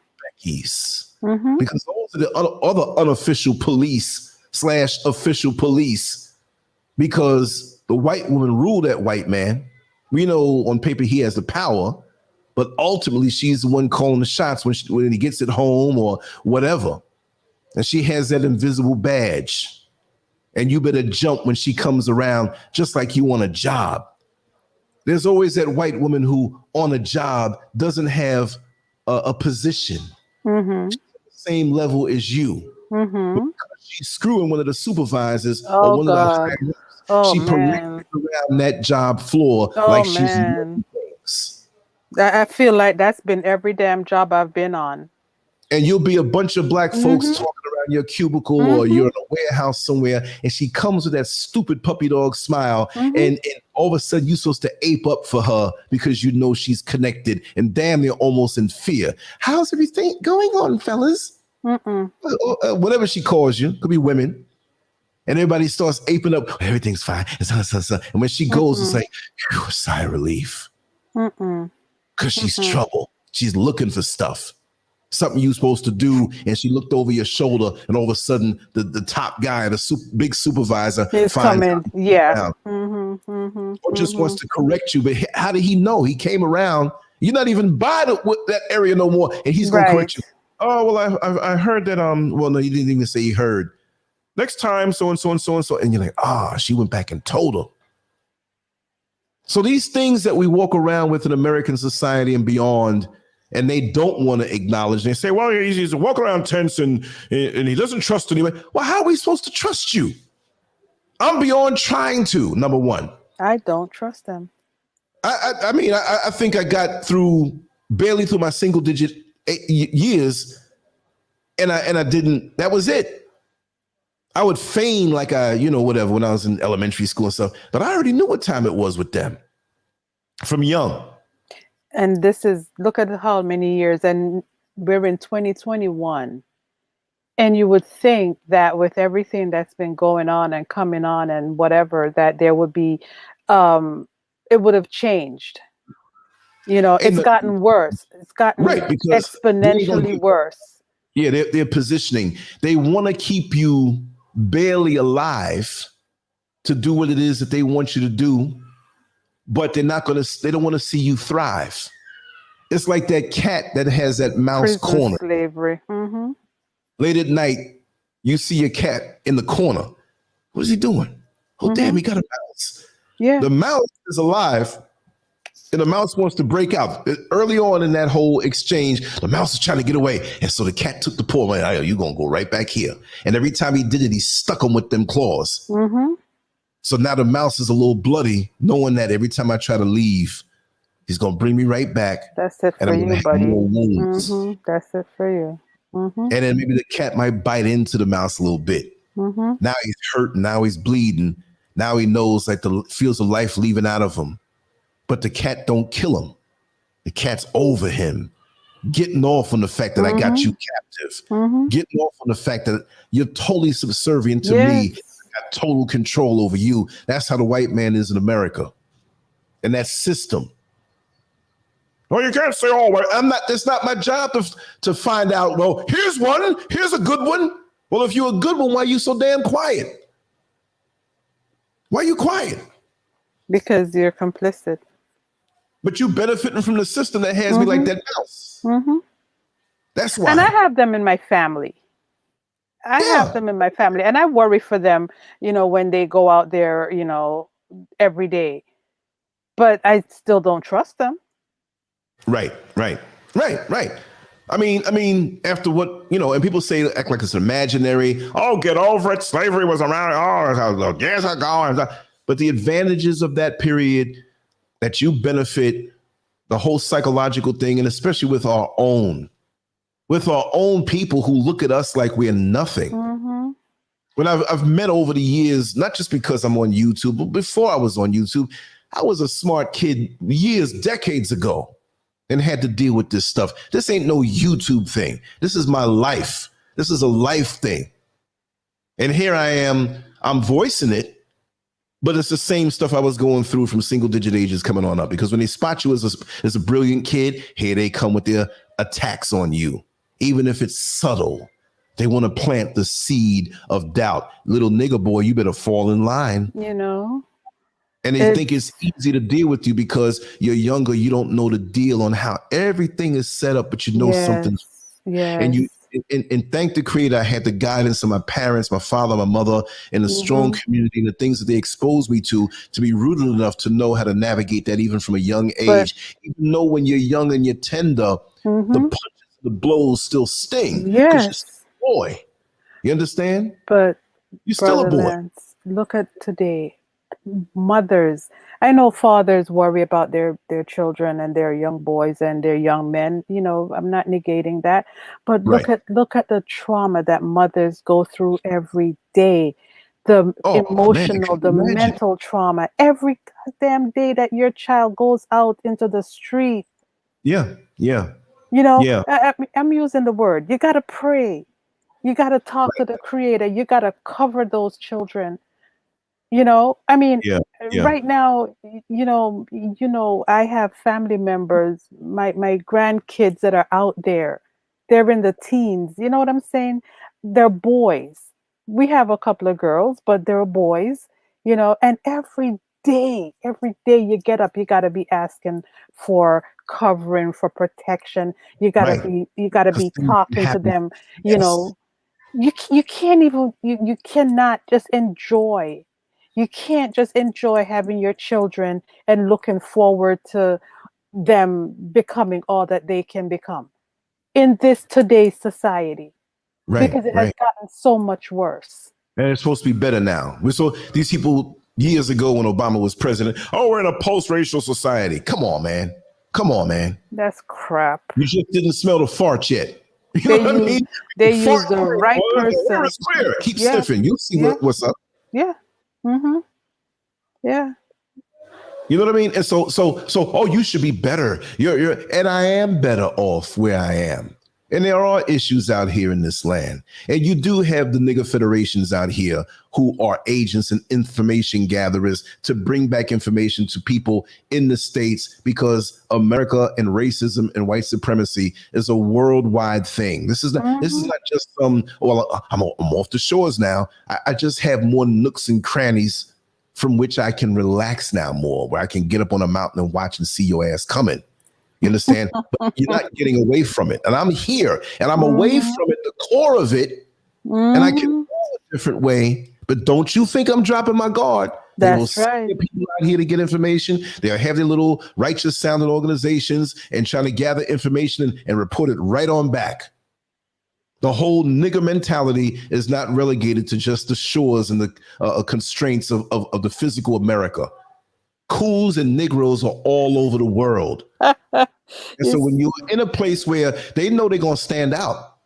Beckys. Because those are the other unofficial police / official police, because the white woman ruled that white man. We know on paper he has the power, but ultimately she's the one calling the shots when he gets at home or whatever. And she has that invisible badge. And you better jump when she comes around, just like you on a job. There's always that white woman who on a job doesn't have a position. She's at the same level as you. Because she's screwing one of the supervisors or one of the she parades around that job floor like she's doing things. I feel like that's been every damn job I've been on. And you'll be a bunch of black folks talking around your cubicle or you're in a warehouse somewhere, and she comes with that stupid puppy dog smile, and all of a sudden you're supposed to ape up for her because you know she's connected and damn near almost in fear. How's everything going on, fellas? Whatever she calls you, could be women. And everybody starts aping up, everything's fine. And when she goes, it's like, a sigh of relief. Because she's trouble. She's looking for stuff. Something you're supposed to do, and she looked over your shoulder, and all of a sudden, the top guy, big supervisor, is coming. Or just wants to correct you. But how did he know? He came around. You're not even by that area no more, and he's going to correct you. Oh, well, I heard that. Well, no, he didn't even say he heard. Next time, so and so and so and so, and you're like, she went back and told him. So these things that we walk around with in American society and beyond, and they don't want to acknowledge. They say, well, he's walk around tense and he doesn't trust anyone. Well, how are we supposed to trust you? I'm beyond trying to, number one. I don't trust them. I mean, I think I got barely through my single digit years, and I didn't, that was it. I would feign like whatever when I was in elementary school and stuff, but I already knew what time it was with them from young. And look at how many years, and we're in 2021. And you would think that with everything that's been going on and coming on and whatever, that there would be, it would have changed. It's gotten worse. It's gotten because exponentially worse. Yeah, they're positioning. They want to keep you barely alive to do what it is that they want you to do, but they don't want to see you thrive. It's like that cat that has that mouse Prison corner. slavery. Late at night, you see a cat in the corner. What is he doing? Oh, damn, he got a mouse. Yeah. The mouse is alive, and the mouse wants to break out. Early on in that whole exchange, the mouse is trying to get away. And so the cat took the paw, like, you're going to go right back here. And every time he did it, he stuck him with them claws. So now the mouse is a little bloody, knowing that every time I try to leave, he's going to bring me right back. That's it for you, buddy. That's it for you. And then maybe the cat might bite into the mouse a little bit. Now he's hurt. Now he's bleeding. Now he knows like the feels of life leaving out of him. But the cat don't kill him. The cat's over him, getting off on the fact that I got you captive, getting off on the fact that you're totally subservient to me. I got total control over you. That's how the white man is in America. And that system. Well, you can't say, it's not my job to find out, well, here's one, here's a good one. Well, if you're a good one, why are you so damn quiet? Why are you quiet? Because you're complicit. But you benefiting from the system that has me like that mouse. That's why. And I have them in my family. I have them in my family. And I worry for them, when they go out there, every day. But I still don't trust them. Right. I mean, after what, and people say, act like it's imaginary. Oh, get over it. Slavery was around. Oh, years ago. But the advantages of that period that you benefit, the whole psychological thing, and especially with our own people who look at us like we're nothing. When I've met over the years, not just because I'm on YouTube, but before I was on YouTube, I was a smart kid decades ago, and had to deal with this stuff. This ain't no YouTube thing. This is my life. This is a life thing. And here I am, I'm voicing it. But it's the same stuff I was going through from single digit ages coming on up, because when they spot you as a brilliant kid, here they come with their attacks on you. Even if it's subtle, they want to plant the seed of doubt. Little nigger boy, you better fall in line. And they think it's easy to deal with you because you're younger. You don't know the deal on how everything is set up, but you know something's. And you and thank the Creator, I had the guidance of my parents, my father, my mother, and a strong community, and the things that they exposed me to be rooted enough to know how to navigate that even from a young age. Even though when you're young and you're tender, the punches, the blows still sting. Because you're still a boy. You understand? But you're still a boy. Lance, look at today. Mothers, I know fathers worry about their children and their young boys and their young men. I'm not negating that, but look at the trauma that mothers go through every day, the emotional, the mental trauma every goddamn day that your child goes out into the street. I'm using the word. You got to pray. You got to talk to the Creator. You got to cover those children. Right now, I have family members, my grandkids that are out there. They're in the teens. You know what I'm saying? They're boys. We have a couple of girls, but they're boys, and every day you get up, you got to be asking for covering, for protection. You got to be talking to them, you can't even, you cannot just enjoy. You can't just enjoy having your children and looking forward to them becoming all that they can become in this today's society, because it has gotten so much worse. And it's supposed to be better now. So these people years ago when Obama was president, we're in a post-racial society. Come on, man. That's crap. You just didn't smell the fart yet. You know what I mean? They use the right person. Keep sniffing. You'll see what's up. Yeah. Yeah. You know what I mean? And so, you should be better. And I am better off where I am. And there are issues out here in this land. And you do have the nigger federations out here who are agents and information gatherers to bring back information to people in the States, because America and racism and white supremacy is a worldwide thing. This is not just I'm off the shores now. I just have more nooks and crannies from which I can relax now more, where I can get up on a mountain and watch and see your ass coming. You understand? But you're not getting away from it. And I'm here and I'm away from it, the core of it. And I can go a different way. But don't you think I'm dropping my guard. That's right. People out here to get information. They'll have their little righteous sounding organizations and trying to gather information and report it right on back. The whole nigger mentality is not relegated to just the shores and the constraints of the physical America. Cools and Negroes are all over the world. And so when you're in a place where they know they're going to stand out,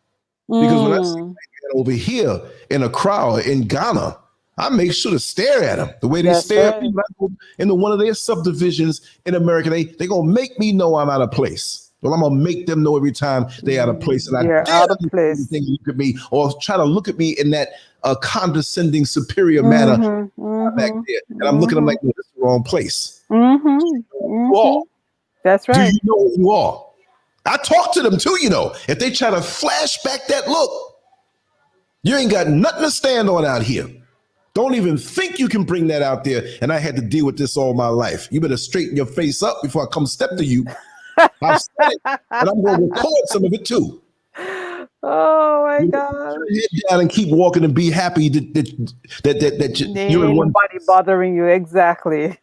because when I see over here in a crowd in Ghana, I make sure to stare at them the way they stare at people into one of their subdivisions in America. They're going to make me know I'm out of place. Well, I'm going to make them know every time they're out of place. And you're out of place. Look at me or try to look at me in that condescending, superior manner back there. And I'm looking at them like, no, this is the wrong place. That's right. Do you know who you are? I talk to them too, you know. If they try to flash back that look, you ain't got nothing to stand on out here. Don't even think you can bring that out there. And I had to deal with this all my life. You better straighten your face up before I come step to you. I've said it, and I'm going to record some of it too. Oh my God! Put your head down and keep walking and be happy that you're in one. Nobody bothering you. Exactly.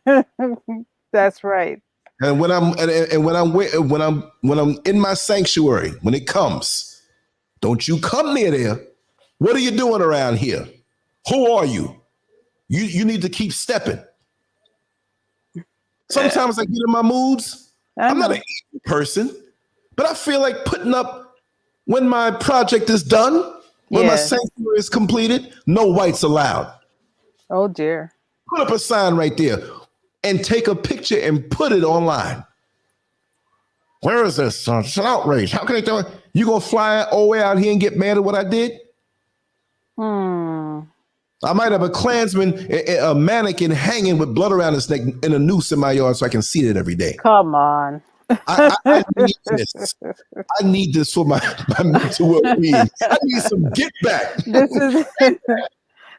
That's right. And when I'm in my sanctuary, when it comes, don't you come near there. What are you doing around here? Who are you? You need to keep stepping. Sometimes I get in my moods. I'm not an evil person, but I feel like putting up when my project is done, when my sanctuary is completed, no whites allowed. Oh dear. Put up a sign right there and take a picture and put it online. Where is this? It's an outrage. How can I do it? You gonna fly all the way out here and get mad at what I did? I might have a Klansman, a mannequin hanging with blood around his neck and a noose in my yard so I can see it every day. Come on. I need this. I need this for my mental well-being. I need some get back.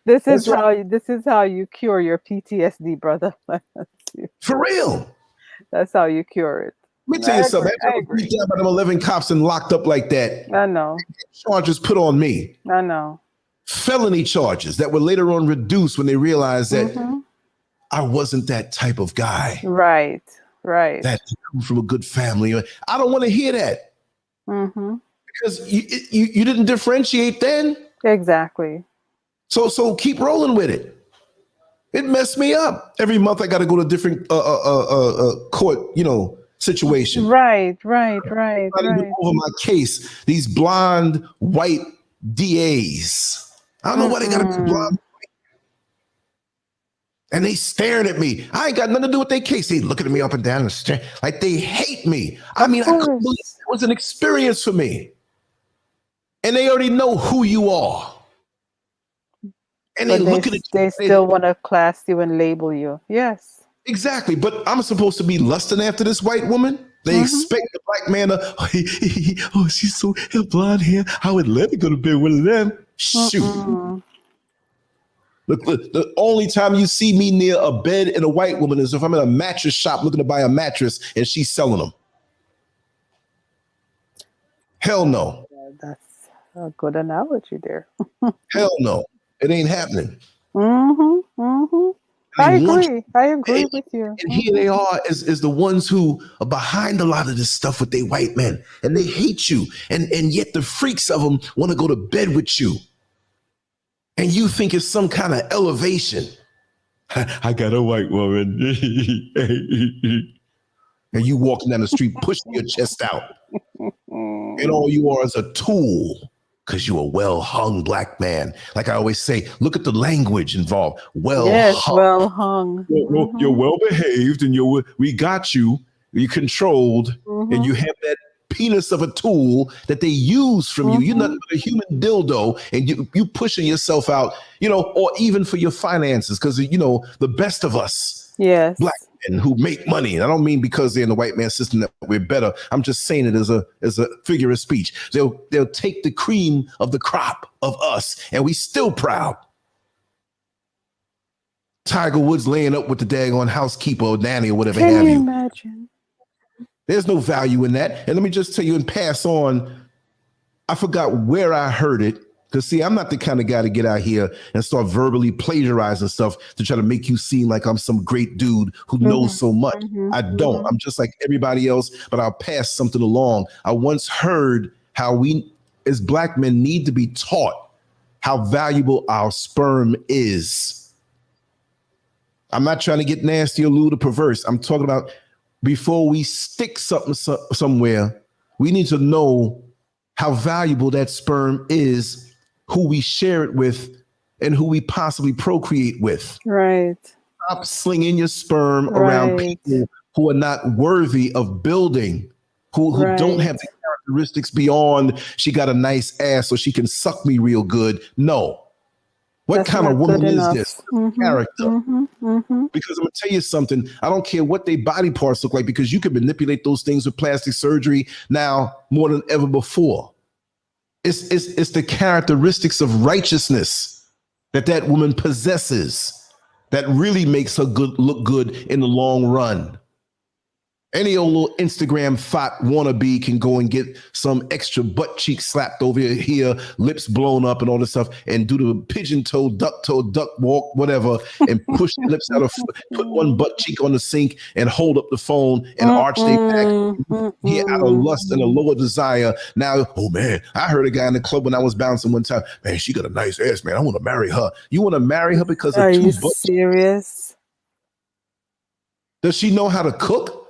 This is how you cure your PTSD, brother. For real. That's how you cure it. Let me tell you something. I beat down by them 11 cops and locked up like that. I know. Charges put on me. I know. Felony charges that were later on reduced when they realized that I wasn't that type of guy. Right. That come from a good family. I don't want to hear that. Because you didn't differentiate then. Exactly. So keep rolling with it. It messed me up. Every month I got to go to a different court, situation. Right. Over my case, these blonde white DAs. I don't know why they got to be blonde. And they staring at me. I ain't got nothing to do with their case. They looking at me up and down and staring like they hate me. I mean, I couldn't believe it was an experience for me. And they already know who you are. And they look at it. They still want to class you and label you. Yes. Exactly. But I'm supposed to be lusting after this white woman. They expect the black man to, she's so blonde hair. I would let her go to bed with one of them. Shoot. Look, the only time you see me near a bed and a white woman is if I'm in a mattress shop looking to buy a mattress and she's selling them. Hell no. That's a good analogy there. Hell no. It ain't happening. I agree with you. And here they are as the ones who are behind a lot of this stuff with their white men. And they hate you. And yet the freaks of them want to go to bed with you. And you think it's some kind of elevation. I got a white woman. And you walking down the street pushing your chest out. And all you are is a tool. Because you're a well-hung black man. Like I always say, look at the language involved. Well-hung. You're well-behaved and we got you. You're controlled. And you have that penis of a tool that they use from you. You're nothing but a human dildo, and you pushing yourself out, or even for your finances, because the best of us, black men who make money. And I don't mean because they're in the white man system that we're better. I'm just saying it as a figure of speech. They'll take the cream of the crop of us, and we still proud. Tiger Woods laying up with the daggone housekeeper or nanny or whatever have you. Can you imagine? There's no value in that. And let me just tell you and pass on, I forgot where I heard it. Because, see, I'm not the kind of guy to get out here and start verbally plagiarizing stuff to try to make you seem like I'm some great dude who knows so much. I don't. I'm just like everybody else, but I'll pass something along. I once heard how we, as black men, need to be taught how valuable our sperm is. I'm not trying to get nasty or lewd or perverse. I'm talking about before we stick something somewhere, we need to know how valuable that sperm is, who we share it with, and who we possibly procreate with. Right. Stop slinging your sperm around people who are not worthy of building, who don't have the characteristics beyond she got a nice ass so she can suck me real good. No. What That's kind of woman is this? Character. Because I'm gonna tell you something. I don't care what their body parts look like, because you can manipulate those things with plastic surgery now more than ever before. It's the characteristics of righteousness that woman possesses that really makes her look good in the long run. Any old little Instagram thought wannabe can go and get some extra butt cheek slapped over here, lips blown up and all this stuff, and do the pigeon toe, duck walk, whatever, and push the lips out of, put one butt cheek on the sink and hold up the phone and arch their back here out of lust and a lower desire. Now, oh man, I heard a guy in the club when I was bouncing one time, man, she got a nice ass, man. I want to marry her. You want to marry her because of two butt cheeks? Are you serious? Does she know how to cook?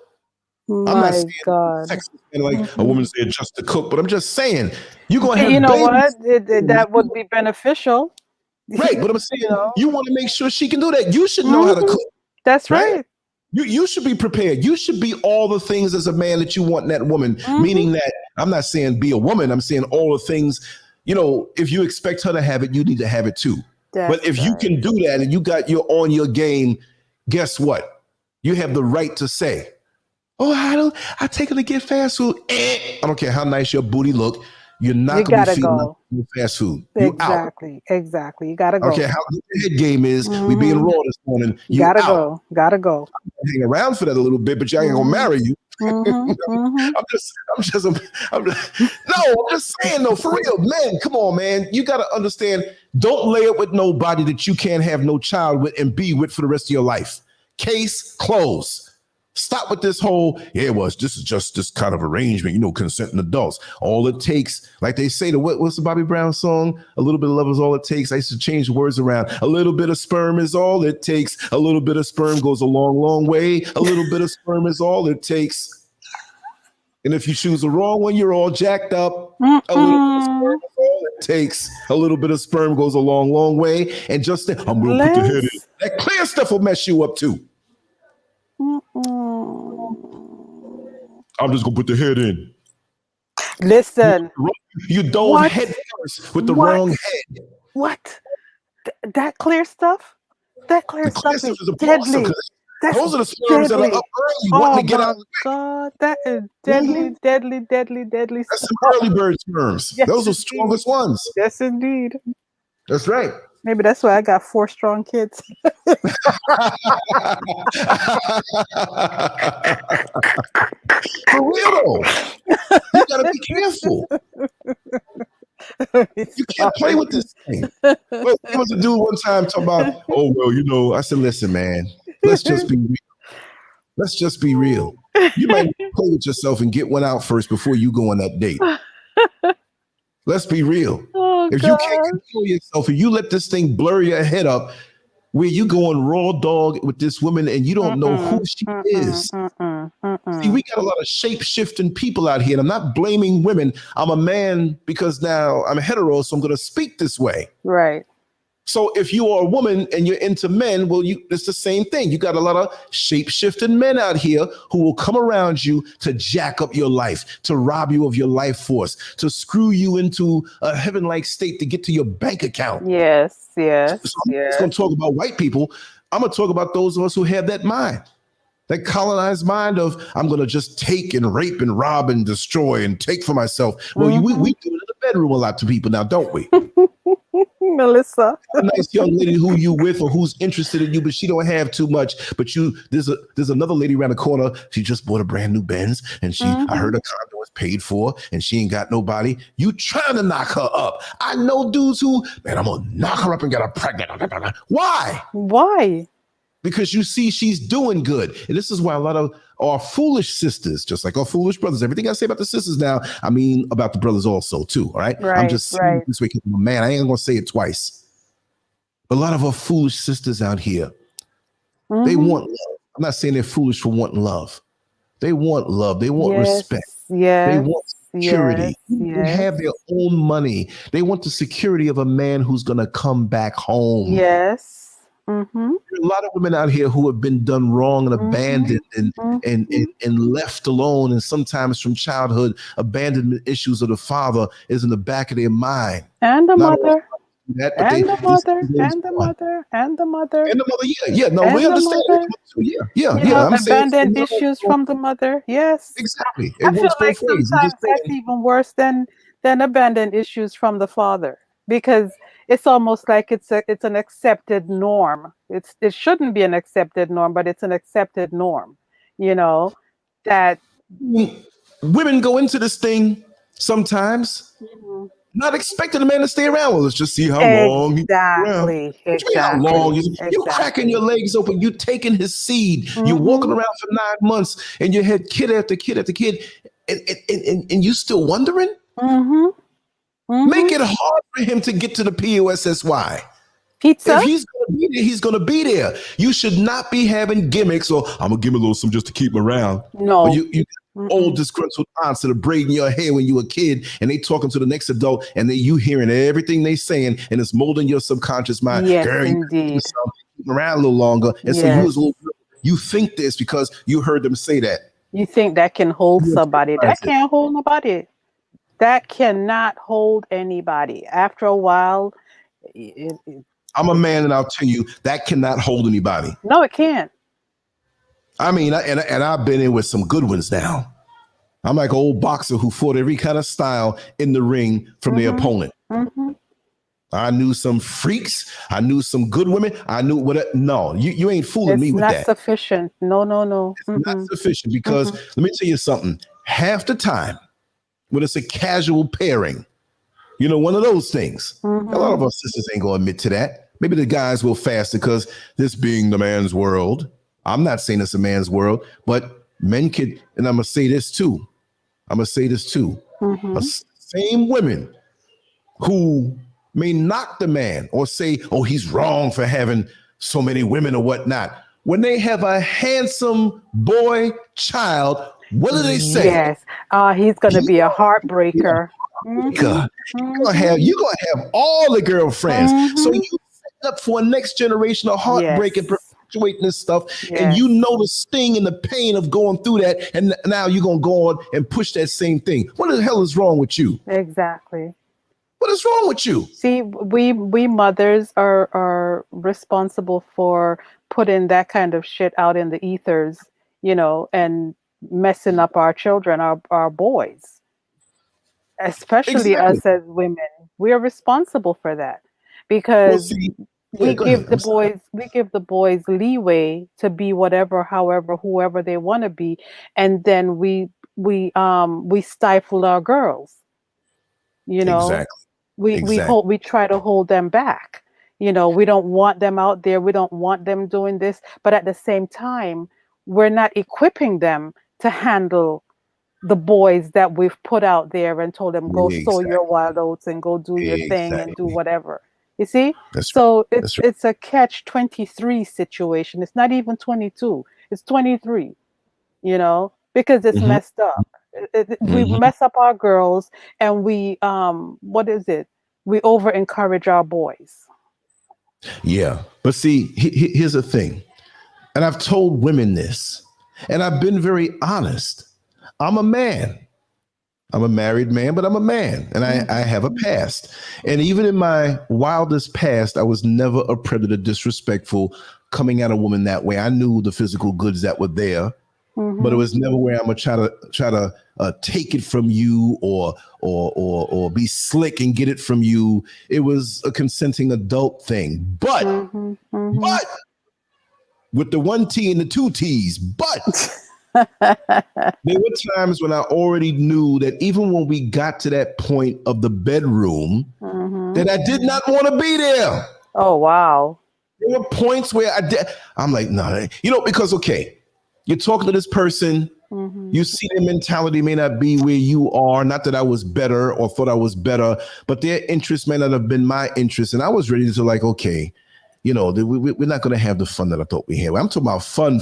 I'm not saying sexist, like a woman said just to cook, but I'm just saying you're gonna have. You know what? That would be beneficial, right? But I'm saying you want to make sure she can do that. You should know how to cook. That's right. You should be prepared. You should be all the things as a man that you want in that woman. Meaning that I'm not saying be a woman. I'm saying all the things. If you expect her to have it, you need to have it too. But if you can do that and you're on your game, guess what? You have the right to say, oh, I take her to get fast food. I don't care how nice your booty look. You're not going to be feeding fast food. Exactly. You got to go. Okay, how good the head game is. We being raw this morning. You got to go. Got to go. I'm hang around for that a little bit, but you ain't going to marry you. I'm just saying though, for real, man, come on, man. You got to understand, don't lay up with nobody that you can't have no child with and be with for the rest of your life. Case closed. Stop with this whole, this is just this kind of arrangement, consenting adults. All it takes, like they say, what's the Bobby Brown song? A little bit of love is all it takes. I used to change the words around. A little bit of sperm is all it takes. A little bit of sperm goes a long, long way. A little bit of sperm is all it takes. And if you choose the wrong one, you're all jacked up. A little bit of sperm is all it takes. A little bit of sperm goes a long, long way. And just I'm going to put the head in. That clear stuff will mess you up too. I'm just gonna put the head in. Listen, you don't head first with the wrong head. What? That clear stuff? That clear stuff is deadly. Those are the sperms that are up early wanting to get out. God, that is deadly, deadly. That's some early bird sperms. Yes, those are the strongest ones. Yes, indeed. That's right. Maybe that's why I got 4 strong kids. For real though. You gotta be careful. You can't play with this thing. Well, there was a dude one time talking about, I said, listen, man, let's just be real. Let's just be real. You might play with yourself and get one out first before you go on that date. Let's be real. If you can't control yourself and you let this thing blur your head up, where you going raw dog with this woman and you don't know who she is. See, we got a lot of shape-shifting people out here, and I'm not blaming women. I'm a man because now I'm hetero, so I'm going to speak this way. Right. So if you are a woman and you're into men, well, it's the same thing. You got a lot of shape-shifting men out here who will come around you to jack up your life, to rob you of your life force, to screw you into a heaven-like state to get to your bank account. Yes, So I'm just going to talk about white people. I'm going to talk about those of us who have that mind. That colonized mind of I'm going to just take and rape and rob and destroy and take for myself. Well, we do it in the bedroom a lot to people now, don't we? Melissa, a nice young lady who you with or who's interested in you, but she don't have too much. But there's another lady around the corner. She just bought a brand new Benz, and I heard her condo was paid for, and she ain't got nobody. You trying to knock her up? I know dudes who, man, I'm gonna knock her up and get her pregnant. Why? Why? Because you see she's doing good. And this is why a lot of our foolish sisters, just like our foolish brothers, everything I say about the sisters now, I mean about the brothers also too, all right? I'm just saying this way, man, I ain't gonna say it twice. A lot of our foolish sisters out here, they want love. I'm not saying they're foolish for wanting love. They want love. They want respect. They want security. They have their own money. They want the security of a man who's gonna come back home. Yes. There are a lot of women out here who have been done wrong and abandoned and left alone, and sometimes from childhood, abandonment issues of the father is in the back of their mind. And the mother. That, and the mother. Yeah. No, we understand. Abandoned issues from the mother. Yes, exactly. I feel like sometimes that's even worse than abandoned issues from the father, because it's almost like it's an accepted norm. It shouldn't be an accepted norm, but it's an accepted norm. You know, that women go into this thing sometimes not expecting a man to stay around. Well, let's just see how long. Exactly. How long? You're cracking your legs open. You're taking his seed. You're walking around for 9 months, and you had kid after kid after kid, and you still wondering. Make it hard for him to get to the POSSY. Pizza? If he's going to be there, he's going to be there. You should not be having gimmicks or I'm going to give him a little something just to keep him around. No. Or you old disgruntled aunts that are braiding your hair when you were a kid and they talking to the next adult and you hearing everything they saying and it's molding your subconscious mind. Yes, girl, indeed. You keep around a little longer. And so you think this because you heard them say that. You think that can hold somebody. That can't hold nobody. That cannot hold anybody. After a while, I'm a man, and I'll tell you that cannot hold anybody. No, it can't. I mean, and I've been in with some good ones now. I'm like an old boxer who fought every kind of style in the ring from their opponent. I knew some freaks. I knew some good women. I knew what. No, you ain't fooling me with that. It's not sufficient. No. It's not sufficient because let me tell you something. Half the time, when it's a casual pairing, you know, one of those things. A lot of our sisters ain't gonna admit to that. Maybe the guys will faster because this being the man's world. I'm not saying it's a man's world, but men could, and I'm gonna say this too. Same women who may knock the man or say, oh, he's wrong for having so many women or whatnot. When they have a handsome boy child, what do they say? Yes, he's gonna be a heartbreaker. You're gonna have all the girlfriends. So you set up for a next generation of heartbreak and perpetuating this stuff. And you know the sting and the pain of going through that. And now you're gonna go on and push that same thing. What the hell is wrong with you? Exactly. What is wrong with you? See, we mothers are responsible for putting that kind of shit out in the ethers, you know, and messing up our children, our boys. Especially us as women. We are responsible for that because we give the boys leeway to be whatever, however, whoever they want to be, and then we stifle our girls. You know, we try to hold them back. You know, we don't want them out there. We don't want them doing this, but at the same time, we're not equipping them to handle the boys that we've put out there and told them go sow your wild oats and go do your thing and do whatever. You see? It's a catch-23 situation. It's not even 22. It's 23. You know, because it's messed up. We mess up our girls and we we over encourage our boys. Yeah. But see, here's the thing. And I've told women this, and I've been very honest. I'm a man. I'm a married man, but I'm a man, and I have a past. And even in my wildest past, I was never a predator, disrespectful, coming at a woman that way. I knew the physical goods that were there, but it was never where I'm gonna try to take it from you or be slick and get it from you. It was a consenting adult thing, but with the one T and the two T's, but. There were times when I already knew that even when we got to that point of the bedroom, that I did not want to be there. Oh, wow. There were points where I'm like, no, because, okay, you're talking to this person, you see their mentality may not be where you are. Not that I was better or thought I was better, but their interest may not have been my interest. And I was ready to like, okay, we're not going to have the fun that I thought we had. I'm talking about fun.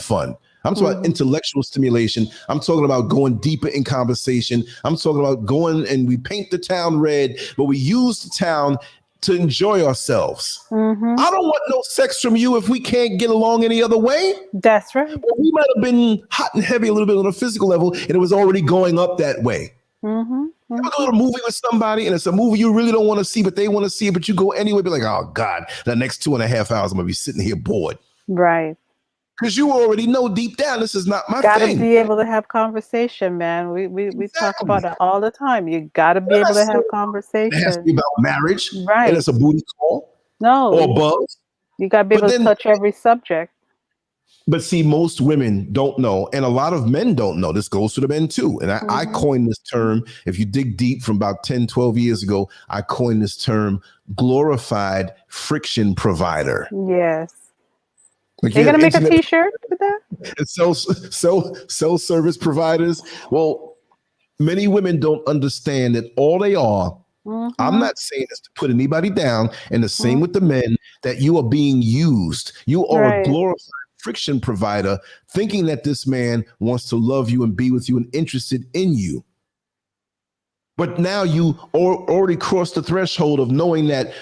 I'm talking about intellectual stimulation. I'm talking about going deeper in conversation. I'm talking about going and we paint the town red, but we use the town to enjoy ourselves. I don't want no sex from you if we can't get along any other way. That's right. Well, we might have been hot and heavy a little bit on a physical level, and it was already going up that way. You ever go to a movie with somebody and it's a movie you really don't want to see, but they want to see it, but you go anyway, be like, oh God, the next 2.5 hours I'm gonna be sitting here bored. Right. Because you already know deep down this is not my Gotta thing. be able to have conversation, man. We talk about it all the time. You gotta be able to have conversation. It has to be about marriage, right? And it's a booty call, or above. You gotta be able to touch every subject. But see, most women don't know, and a lot of men don't know. This goes to the men too. And I coined this term. If you dig deep from about 10, 12 years ago, I coined this term, glorified friction provider. Yes. Like, you're gonna make a t-shirt with that? Sell service providers. Well, many women don't understand that all they are. I'm not saying this to put anybody down, and the same with the men, that you are being used. You are a glorified friction provider, thinking that this man wants to love you and be with you and interested in you. But now you already crossed the threshold of knowing that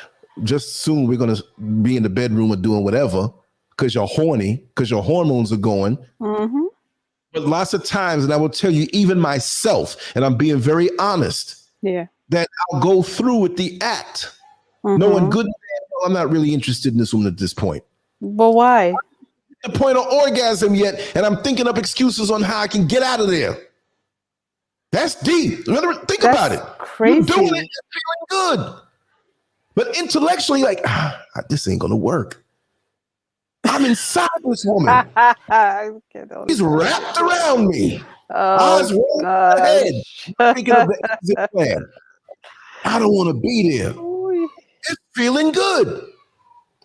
just soon we're going to be in the bedroom or doing whatever because you're horny, because your hormones are going. But lots of times, and I will tell you, even myself, and I'm being very honest, that I'll go through with the act, knowing good and bad, I'm not really interested in this woman at this point. But why? The point of orgasm yet, and I'm thinking up excuses on how I can get out of there. That's deep. Think about it. Crazy. You're doing it, you're feeling good. But intellectually, like, this ain't gonna work. I'm inside this woman. He's wrapped around me. Eyes rolled my head. Thinking of the exit plan. I don't want to be there. It's feeling good,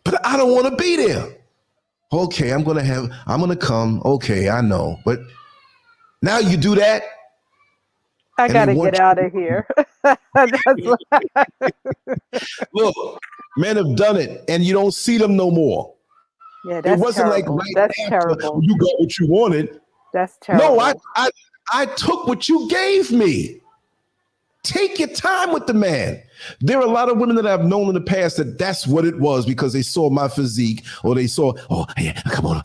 but I don't want to be there. Okay, I'm gonna come. Okay, I know. But now you do that. I gotta get out of here. Look, men have done it, and you don't see them no more. Yeah, that's it wasn't terrible. Like that's terrible. You got what you wanted. That's terrible. No, I took what you gave me. Take your time with the man. There are a lot of women that I've known in the past that's what it was because they saw my physique or they saw, oh, yeah, come on.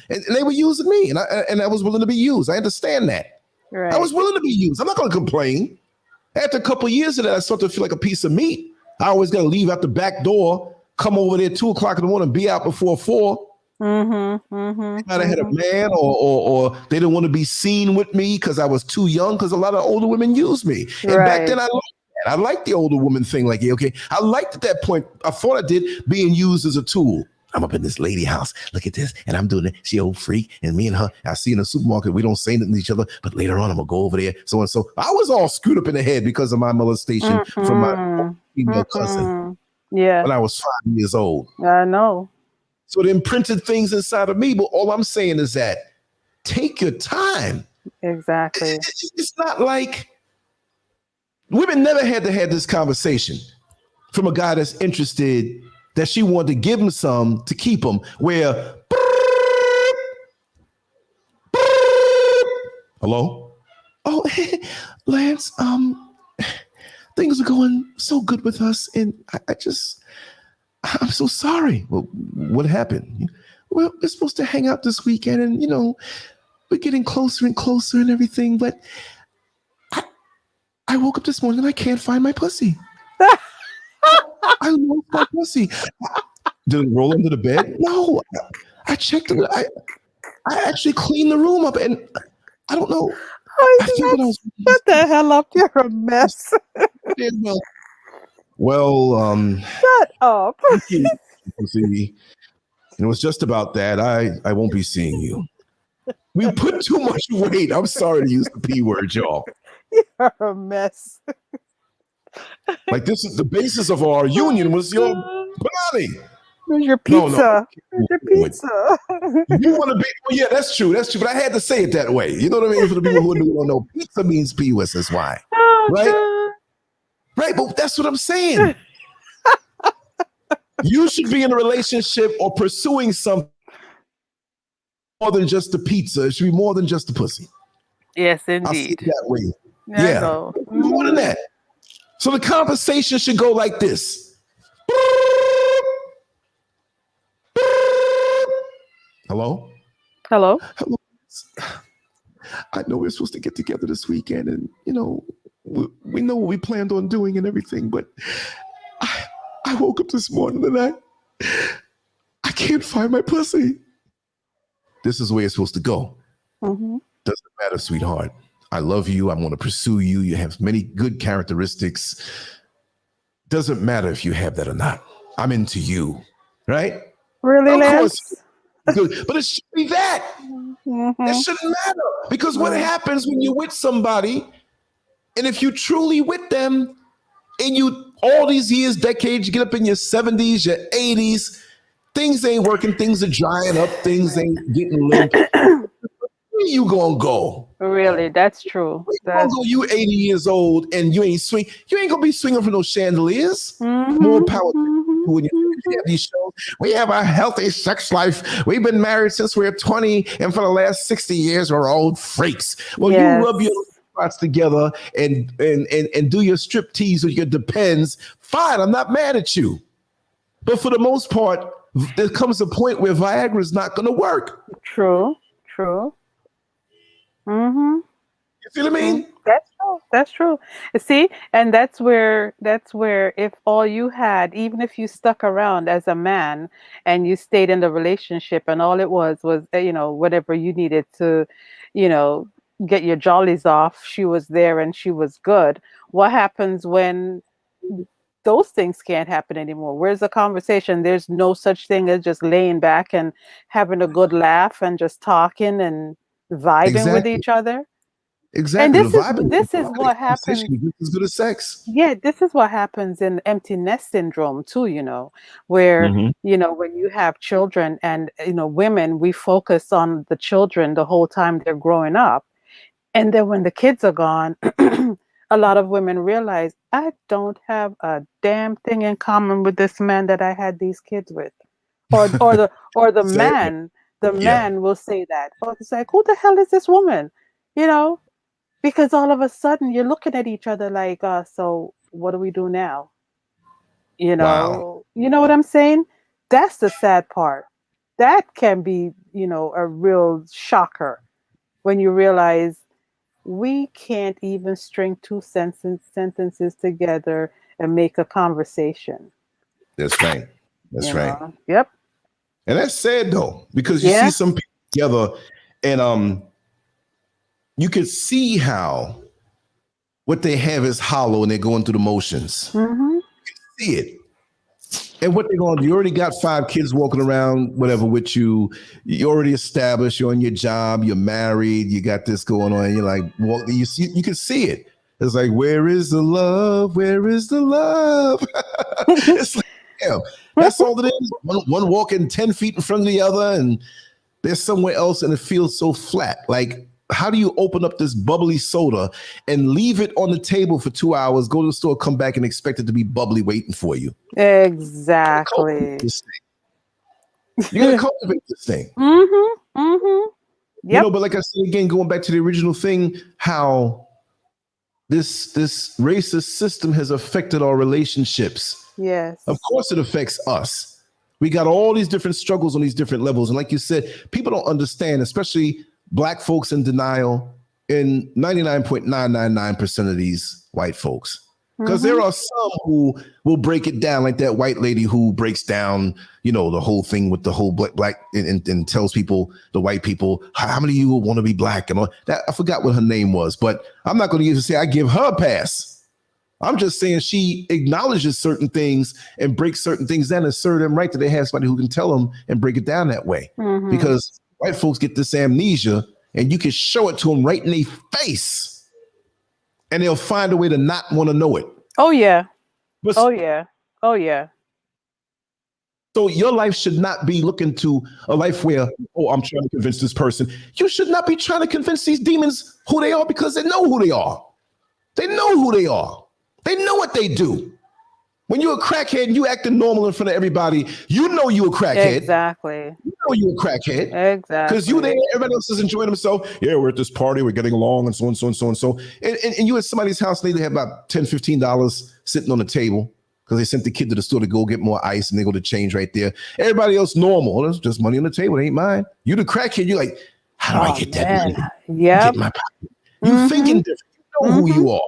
And they were using me and I was willing to be used. I understand that. Right. I was willing to be used. I'm not going to complain. After a couple of years of that, I started to feel like a piece of meat. I always got to leave out the back door, come over there 2 o'clock in the morning, be out before 4. Might have had a man or they didn't want to be seen with me because I was too young because a lot of older women use me. And back then I liked the older woman thing. Like, yeah, okay. I liked at that point, I thought I did, being used as a tool. I'm up in this lady house. Look at this. And I'm doing it. She old freak. And me and her, I see in the supermarket, we don't say nothing to each other, but later on I'm gonna go over there. So and so. I was all screwed up in the head because of my molestation from my female cousin. Yeah. When I was 5 years old. I know. So it imprinted things inside of me. But all I'm saying is that take your time. Exactly. It's not like women never had to have this conversation from a guy that's interested, that she wanted to give him some to keep him, where hello? Oh, hey, Lance, things are going so good with us. And I'm so sorry. Well, what happened? Well, we're supposed to hang out this weekend, and we're getting closer and closer and everything, but I woke up this morning and I can't find my pussy. I lost my pussy. Did it roll under the bed? No. I checked it. I actually cleaned the room up, and I don't know. Oh, I think when I was shut the hell up. You're a mess. well, Shut up. see, it was just about that. I won't be seeing you. We put too much weight. I'm sorry to use the P word, y'all. You're a mess. Like, this is the basis of our union was your body. Where's your pizza? No. Where's your pizza? You want to be? Oh, yeah, that's true. That's true. But I had to say it that way. You know what I mean? For the people who don't know, pizza means PUSSY. Oh, right? God. Right, but that's what I'm saying. You should be in a relationship or pursuing something more than just the pizza. It should be more than just the pussy. Yes, I'll see indeed. it that way. Yeah. More than that. So the conversation should go like this. Hello? Hello? Hello. I know we're supposed to get together this weekend, and we know what we planned on doing and everything, but I woke up this morning and I can't find my pussy. This is the way it's supposed to go. Mm-hmm. Doesn't matter, sweetheart. I love you. I'm going to pursue you. You have many good characteristics. Doesn't matter if you have that or not. I'm into you, right? Really, of Lance? course. Good. But it should be that. Mm-hmm. It shouldn't matter. Because what happens when you're with somebody, and if you truly with them, and you all these years, decades, you get up in your 70s, your 80s, things ain't working, things are drying up, things ain't getting limp. Where you gonna go? Really, that's true. You 80 years old and you ain't gonna be swinging for no chandeliers. Mm-hmm. More power to when you have these shows. We have a healthy sex life. We've been married since we were 20, and for the last 60 years, we're old freaks. Well, you rub your spots together and do your strip tease with your Depends. Fine, I'm not mad at you. But for the most part, there comes a point where Viagra is not gonna work. True. Mm-hmm. You see what I mean? That's true. See, and that's where if all you had, even if you stuck around as a man and you stayed in the relationship and all it was whatever you needed to, get your jollies off, she was there and she was good. What happens when those things can't happen anymore? Where's the conversation? There's no such thing as just laying back and having a good laugh and just talking and vibing with each other. Exactly. And this is what happens. As good as sex. Yeah, this is what happens in empty nest syndrome too, where, when you have children and, women, we focus on the children the whole time they're growing up. And then when the kids are gone, a lot of women realize, I don't have a damn thing in common with this man that I had these kids with. Or the man will say that. Or it's like, who the hell is this woman? Because all of a sudden you're looking at each other like, so what do we do now? Wow. You know what I'm saying? That's the sad part. That can be, a real shocker when you realize we can't even string two sentences together and make a conversation. That's right. That's right. Yep. And that's sad though, because you see some people together and you can see how what they have is hollow and they're going through the motions. Mm-hmm. You can see it. And what they're going to do, you already got 5 kids walking around, whatever, with you. You already established, you're on your job, you're married, you got this going on. You're like, you can see it. It's like, where is the love? Where is the love? It's like, damn, that's all it is. One walking 10 feet in front of the other, and there's somewhere else, and it feels so flat. Like, how do you open up this bubbly soda and leave it on the table for 2 hours, go to the store, come back, and expect it to be bubbly waiting for you? Exactly. You gotta cultivate this thing. Mm-hmm. Mm-hmm. Yep. But like I said again, going back to the original thing, how this racist system has affected our relationships. Yes. Of course it affects us. We got all these different struggles on these different levels. And like you said, people don't understand, especially black folks in denial in 99.999% of these white folks. Because there are some who will break it down, like that white lady who breaks down, you know, the whole thing with the whole black and tells people, the white people, how many of you will want to be black and all that. I forgot what her name was, but I'm not going to even say I give her a pass. I'm just saying she acknowledges certain things and breaks certain things down and serve them right that they have somebody who can tell them and break it down that way. Because white folks get this amnesia and you can show it to them right in their face. And they'll find a way to not want to know it. Oh, yeah. But, oh, yeah. Oh, yeah. So your life should not be looking to a life where, oh, I'm trying to convince this person. You should not be trying to convince these demons who they are because they know who they are. They know who they are. They know what they do. When you're a crackhead and you acting normal in front of everybody, you know you a crackhead. Exactly. You know you a crackhead. Exactly. Because you there, everybody else is enjoying themselves. Yeah, we're at this party, we're getting along, and so and so and so and so. And you at somebody's house, they have about $10, $15 sitting on the table because they sent the kid to the store to go get more ice and they go to change right there. Everybody else normal. There's just money on the table. It ain't mine. You the crackhead, you're like, how do I get that money? Yeah. Get in my pocket. You thinking different. You know who you are.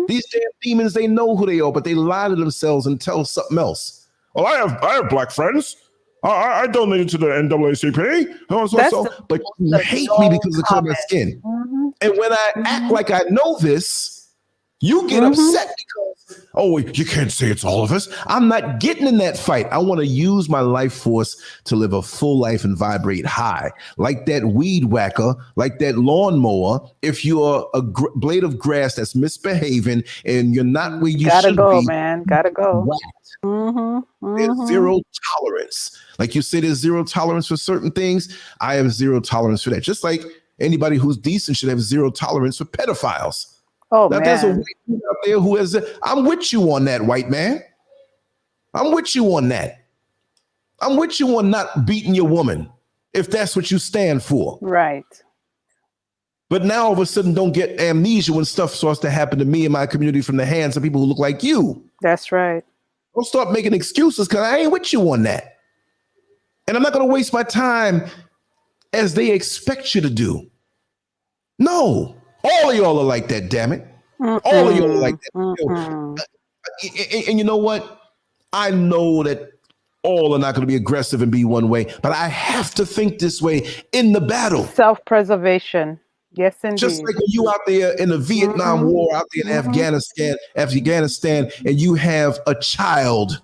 These damn demons, they know who they are, but they lie to themselves and tell something else. Well, I have black friends. I donated to the NAACP. But you hate me because of the color of my skin. And when I act like I know this, you get upset because, oh, you can't say it's all of us. I'm not getting in that fight. I want to use my life force to live a full life and vibrate high. Like that weed whacker, like that lawnmower. If you're a blade of grass that's misbehaving and you're not where you should be. Man. Gotta go. There's zero tolerance. Like you say, there's zero tolerance for certain things. I have zero tolerance for that. Just like anybody who's decent should have zero tolerance for pedophiles. Oh, now, man. there's a white man out there who has I'm with you on that, white man. I'm with you on that. I'm with you on not beating your woman, if that's what you stand for. Right. But now all of a sudden don't get amnesia when stuff starts to happen to me and my community from the hands of people who look like you. That's right. Don't start making excuses because I ain't with you on that. And I'm not going to waste my time as they expect you to do. No. All of y'all are like that, damn it. All of y'all are like that. And you know what? I know that all are not going to be aggressive and be one way, but I have to think this way in the battle. Self-preservation. Yes, indeed. Just like when you out there in the Vietnam War, out there in Afghanistan, and you have a child,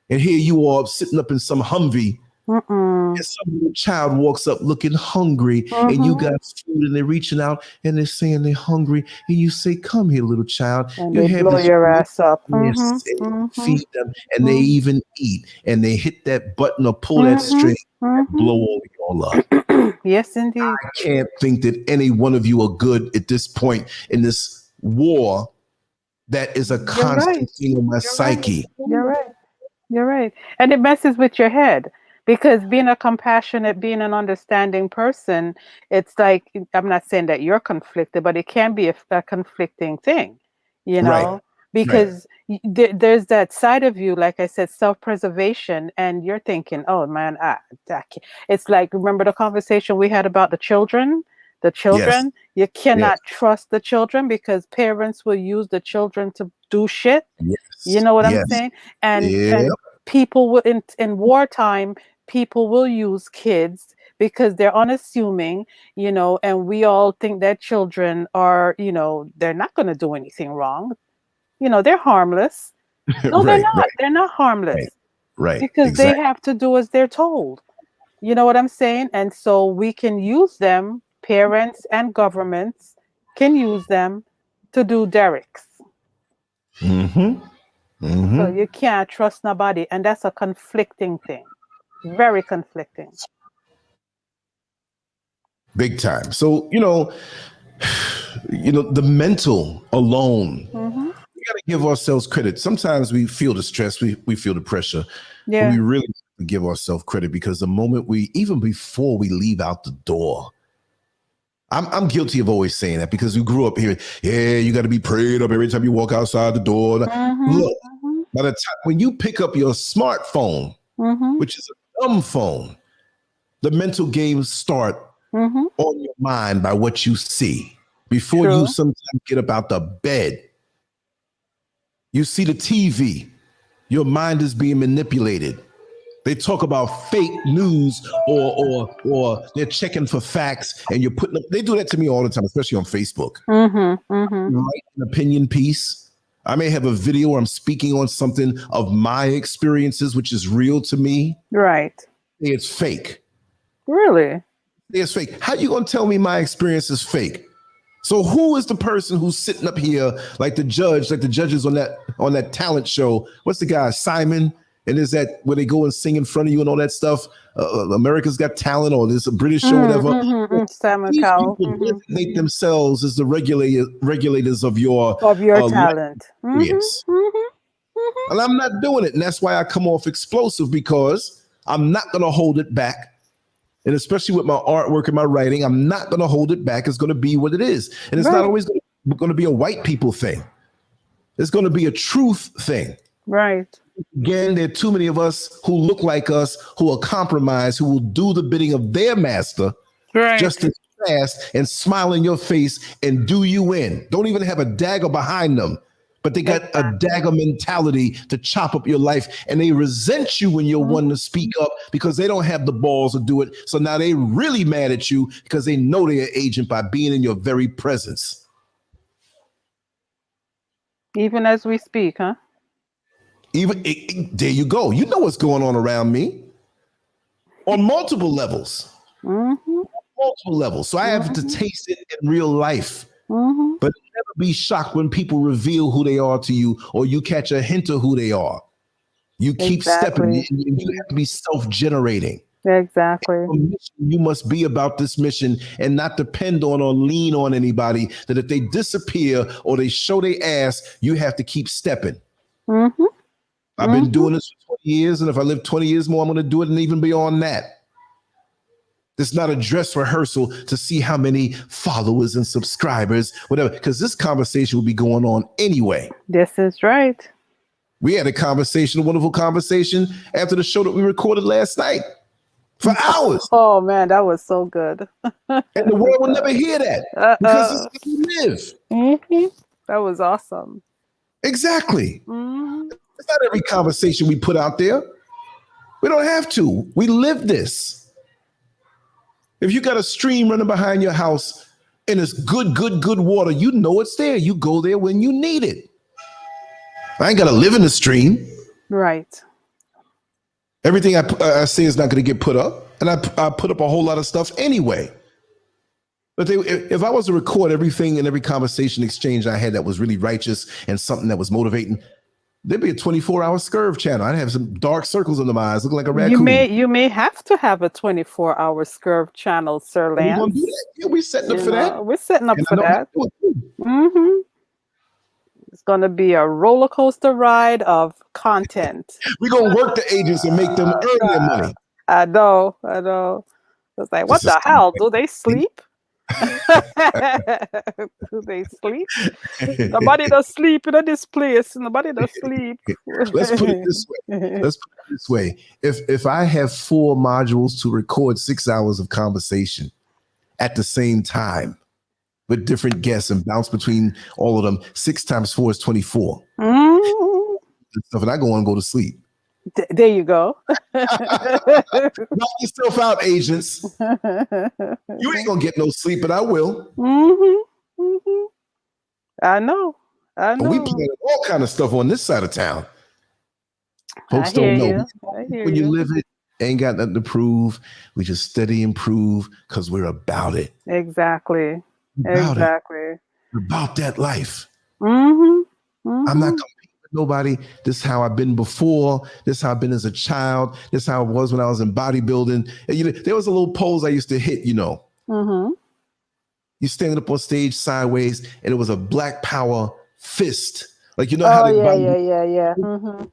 and here you are sitting up in some Humvee, and some little child walks up looking hungry, and you got food, and they're reaching out, and they're saying they're hungry, and you say, "Come here, little child." And they blow your ass up. Feed them, and they even eat, and they hit that button or pull that string, and blow all y'all up. Yes, indeed. I can't think that any one of you are good at this point in this war. That is a constant thing in my psyche. You're right. You're right. And it messes with your head. Because being a compassionate, being an understanding person, it's like, I'm not saying that you're conflicted, but it can be a conflicting thing, you know, because there's that side of you, like I said, self-preservation, and you're thinking, oh man, it's like, remember the conversation we had about the children? You cannot trust the children because parents will use the children to do shit. You know what I'm saying? And people will, in wartime, people will use kids because they're unassuming, you know, and we all think that children are, you know, they're not going to do anything wrong. You know, they're harmless. No, they're not. They're not harmless. Because they have to do as they're told. You know what I'm saying? And so we can use them, parents and governments can use them to do derricks. So you can't trust nobody. And that's a conflicting thing. Very conflicting. Big time. So, you know, the mental alone, we got to give ourselves credit. Sometimes we feel the stress, we feel the pressure. But we really give ourselves credit because the moment even before we leave out the door, I'm guilty of always saying that because we grew up here. Yeah, you got to be prayed up every time you walk outside the door. Look, By the time when you pick up your smartphone, which is a dumb phone, the mental games start on your mind by what you see. Before you sometimes get up out the bed, you see the TV, your mind is being manipulated. They talk about fake news or they're checking for facts and you're putting up, they do that to me all the time, especially on Facebook. Write an opinion piece. I may have a video where I'm speaking on something of my experiences, which is real to me. Right. It's fake. Really? It's fake. How you gonna tell me my experience is fake? So who is the person who's sitting up here like the judges on that talent show? What's the guy, Simon? And is that where they go and sing in front of you and all that stuff? America's Got Talent, or there's a British show, whatever. Simon These Cowell. people designate themselves as the regulators of your talent. Yes. And I'm not doing it. And that's why I come off explosive, because I'm not going to hold it back. And especially with my artwork and my writing, I'm not going to hold it back. It's going to be what it is. And it's not always going to be a white people thing. It's going to be a truth thing. Right. Again, there are too many of us who look like us, who are compromised, who will do the bidding of their master just as fast and smile in your face and do you in. Don't even have a dagger behind them, but they got a dagger mentality to chop up your life, and they resent you when you're one to speak up because they don't have the balls to do it. So now they really mad at you because they know they're an agent by being in your very presence. Even as we speak, huh? There you go. You know what's going on around me on multiple levels. Multiple levels. So I have to taste it in real life. But never be shocked when people reveal who they are to you, or you catch a hint of who they are. You keep stepping. You have to be self-generating. Exactly. You must be about this mission and not depend on or lean on anybody, that if they disappear or they show their ass, you have to keep stepping. I've been doing this for 20 years, and if I live 20 years more, I'm going to do it, and even beyond that. It's not a dress rehearsal to see how many followers and subscribers, whatever, because this conversation will be going on anyway. This is right. We had a wonderful conversation after the show that we recorded last night for hours. Oh, man, that was so good. And the world will never hear that because this is where we live. That was awesome. Exactly. It's not every conversation we put out there. We don't have to. We live this. If you got a stream running behind your house and it's good water, you know it's there. You go there when you need it. I ain't got to live in the stream. Right. Everything I say is not going to get put up. And I put up a whole lot of stuff anyway. But if I was to record everything and every conversation exchange I had that was really righteous and something that was motivating, there'd be a 24-hour Scurv channel. I'd have some dark circles under my eyes, looking like a raccoon. You may have to have a 24-hour Scurv channel, Sir Lance. We're gonna do that. Yeah, we're setting up for that. We're setting up for that. It's going to be a roller coaster ride of content. We're going to work the agents and make them earn their money. I know. It's like, what the hell? Do they sleep? Do they sleep? Nobody does sleep in this place. Nobody does sleep. Let's put it this way. If I have 4 modules to record 6 hours of conversation at the same time with different guests and bounce between all of them, 6 times 4 is 24. And I go to sleep. There you go. Knock yourself out, agents. You ain't gonna get no sleep, but I will. I know. We planning all kind of stuff on this side of town. Folks don't know. When you live it, ain't got nothing to prove. We just steady improve because we're about it. Exactly. We're about that life. I'm not competing with nobody. This is how I've been before. This is how I've been as a child. This is how it was when I was in bodybuilding. And, there was a little pose I used to hit, You standing up on stage sideways, and it was a black power fist. Like, how they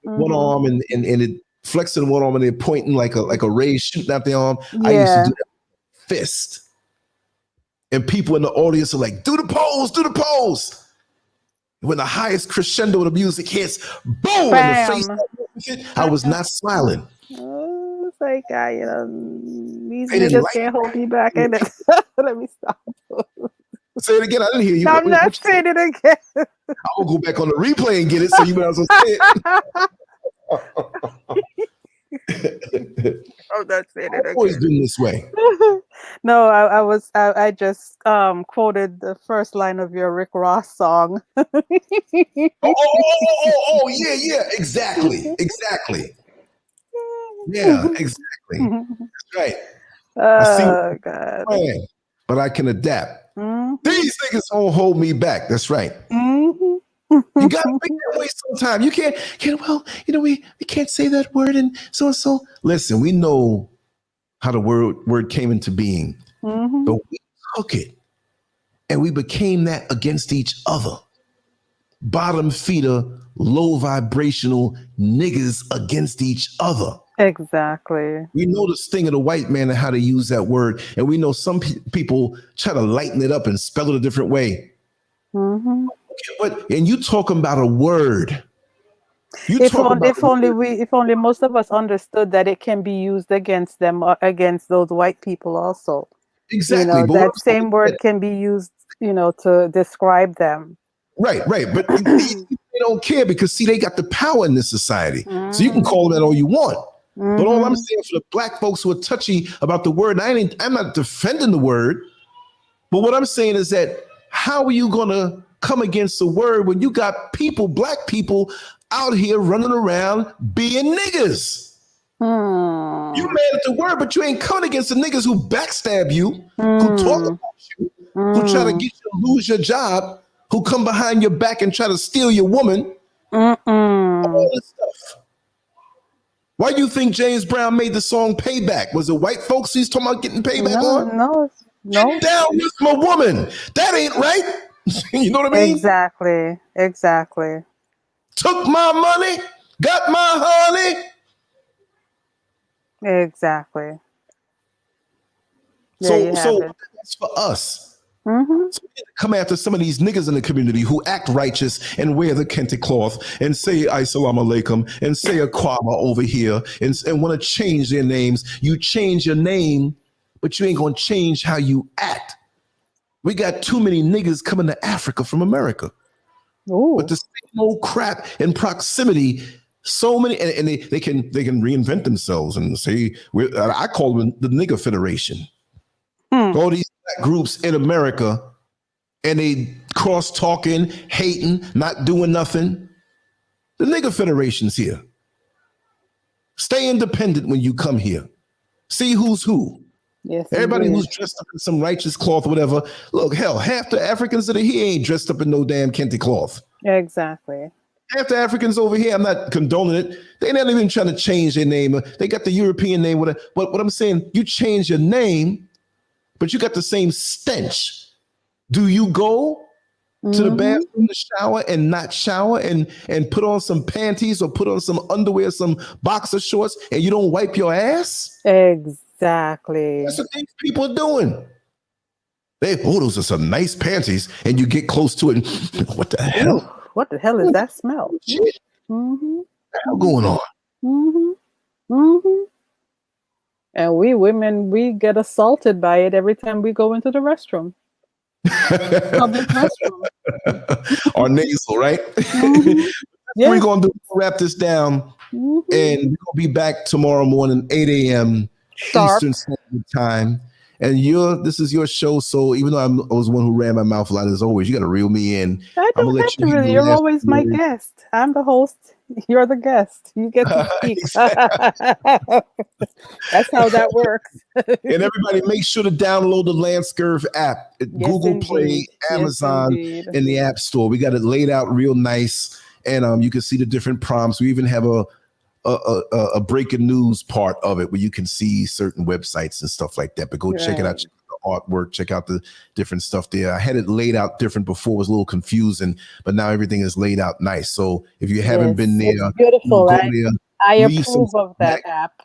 one arm and it flexing one arm and they're pointing like a ray shooting out the arm. I used to do that fist. And people in the audience are like, do the pose. When the highest crescendo of the music hits, boom, Bam. in the face, I was not smiling. Oh, it's like, you know, these They didn't niggas like can't hold me back. And let me stop. Say it again. I didn't hear you. No, I'm not saying it again. I will go back on the replay and get it. So you might as well say it. I'm not saying it I've always again. been this way. No, I just quoted the first line of your Rick Ross song. Oh, yeah, exactly. Yeah, exactly. That's right. Oh, God. Plan, but I can adapt. Mm-hmm. These niggas don't hold me back. That's right. Mm-hmm. You gotta make that way sometime. You can't, well, you know, we can't say that word and so and so. Listen, we know how the word came into being, but we took it and we became that against each other. Bottom feeder, low vibrational niggas against each other. Exactly. We know the sting of the white man and how to use that word. And we know some people try to lighten it up and spell it a different way. Mm-hmm. And you talking about a word. If only most of us understood that it can be used against them or against those white people also. Exactly. You know, that same word can be used, you know, to describe them. Right. But they don't care because, see, they got the power in this society. So you can call them that all you want. But all I'm saying for the black folks who are touchy about the word, I'm not defending the word. But what I'm saying is that how are you going to come against the word when you got black people out here running around being niggas? You mad at the word, but you ain't coming against the niggas who backstab you, who talk about you, who try to get you to lose your job, who come behind your back and try to steal your woman. All this stuff. Why do you think James Brown made the song Payback? Was it white folks he's talking about getting payback on? No. Get down with my woman. That ain't right. You know what I mean? Exactly. Took my money, got my honey. Exactly. So that's for us. So we need to come after some of these niggas in the community who act righteous and wear the kente cloth and say Assalamu alaikum and say a kwama over here and want to change their names. You change your name, but you ain't going to change how you act. We got too many niggas coming to Africa from America. With the same old crap and proximity. So many, and they can reinvent themselves and say, I call them the Nigger Federation. All these black groups in America, and they cross talking, hating, not doing nothing. The Nigger Federation's here. Stay independent when you come here. See who's who. Yes, everybody who's dressed up in some righteous cloth or whatever. Look, hell, half the Africans that are here ain't dressed up in no damn kente cloth. Exactly. Half the Africans over here, I'm not condoning it. They're not even trying to change their name. They got the European name. But what I'm saying, you change your name, but you got the same stench. Do you go to the bathroom to shower and not shower and put on some panties or put on some underwear, some boxer shorts, and you don't wipe your ass? Exactly. That's what these people are doing. Those are some nice panties, and you get close to it. What the hell? Ooh, what the hell is that smell? Shit. What the hell going on? And we women, we get assaulted by it every time we go into the restroom. Public restroom. Or nasal, right? Yeah. We're going to wrap this down, and we're going to be back tomorrow morning, 8 a.m. Eastern Standard Time. And this is your show, so even though I was the one who ran my mouth a lot, as always, you got to reel me in. I don't have to really. You're always my guest. I'm the host. You're the guest. You get to speak. That's how that works. And everybody, make sure to download the LanceScurv app at Google Play, Amazon, and the App Store. We got it laid out real nice, and you can see the different prompts. We even have a breaking news part of it where you can see certain websites and stuff like that. But go check it out. Check out the artwork, check out the different stuff there. I had it laid out different before. It was a little confusing, but now everything is laid out nice. So if you haven't been there, it's beautiful. go there, I approve of that app.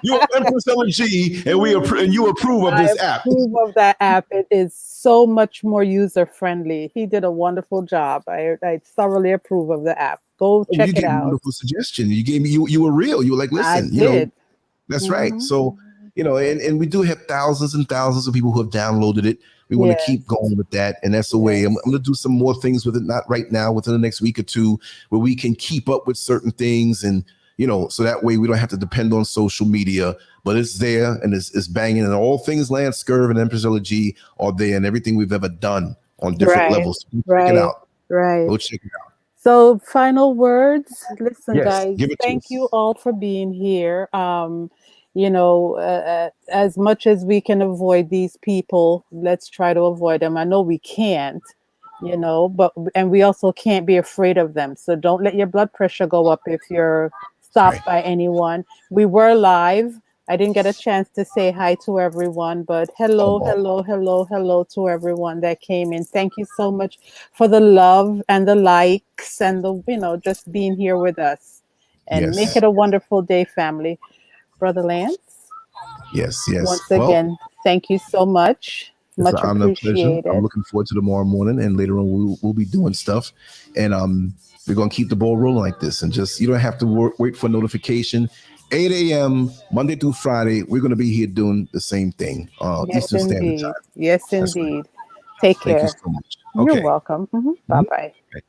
You're Empress G, and you approve of this app. I approve of that app. It is so much more user friendly. He did a wonderful job. I thoroughly approve of the app. Go check it out. Wonderful suggestion. You gave me. You were real. You were like, listen. I did. That's right. So and we do have thousands and thousands of people who have downloaded it. We want to keep going with that, and that's the way. I'm going to do some more things with it. Not right now, within the next week or two, where we can keep up with certain things and. So that way we don't have to depend on social media, but it's there and it's banging, and all things LanceScurv and Empress G are there, and everything we've ever done on different levels. So check it out. Right. Go check it out. So final words. Listen, guys, thank you us. all for being here. As much as we can avoid these people, let's try to avoid them. I know we can't, and we also can't be afraid of them. So don't let your blood pressure go up if you're stopped by anyone. We were live. I didn't get a chance to say hi to everyone, but hello to everyone that came in. Thank you so much for the love and the likes and the, just being here with us. And make it a wonderful day, family. Brother Lance? Yes. Once again, thank you so much. Much appreciated. I'm looking forward to tomorrow morning, and later on we'll be doing stuff. And we're going to keep the ball rolling like this, and you don't have to wait for notification. 8 a.m. Monday through Friday, we're going to be here doing the same thing. Eastern Standard Time. Yes, indeed. Take care. Thank you so much. You're welcome. Bye-bye. Okay.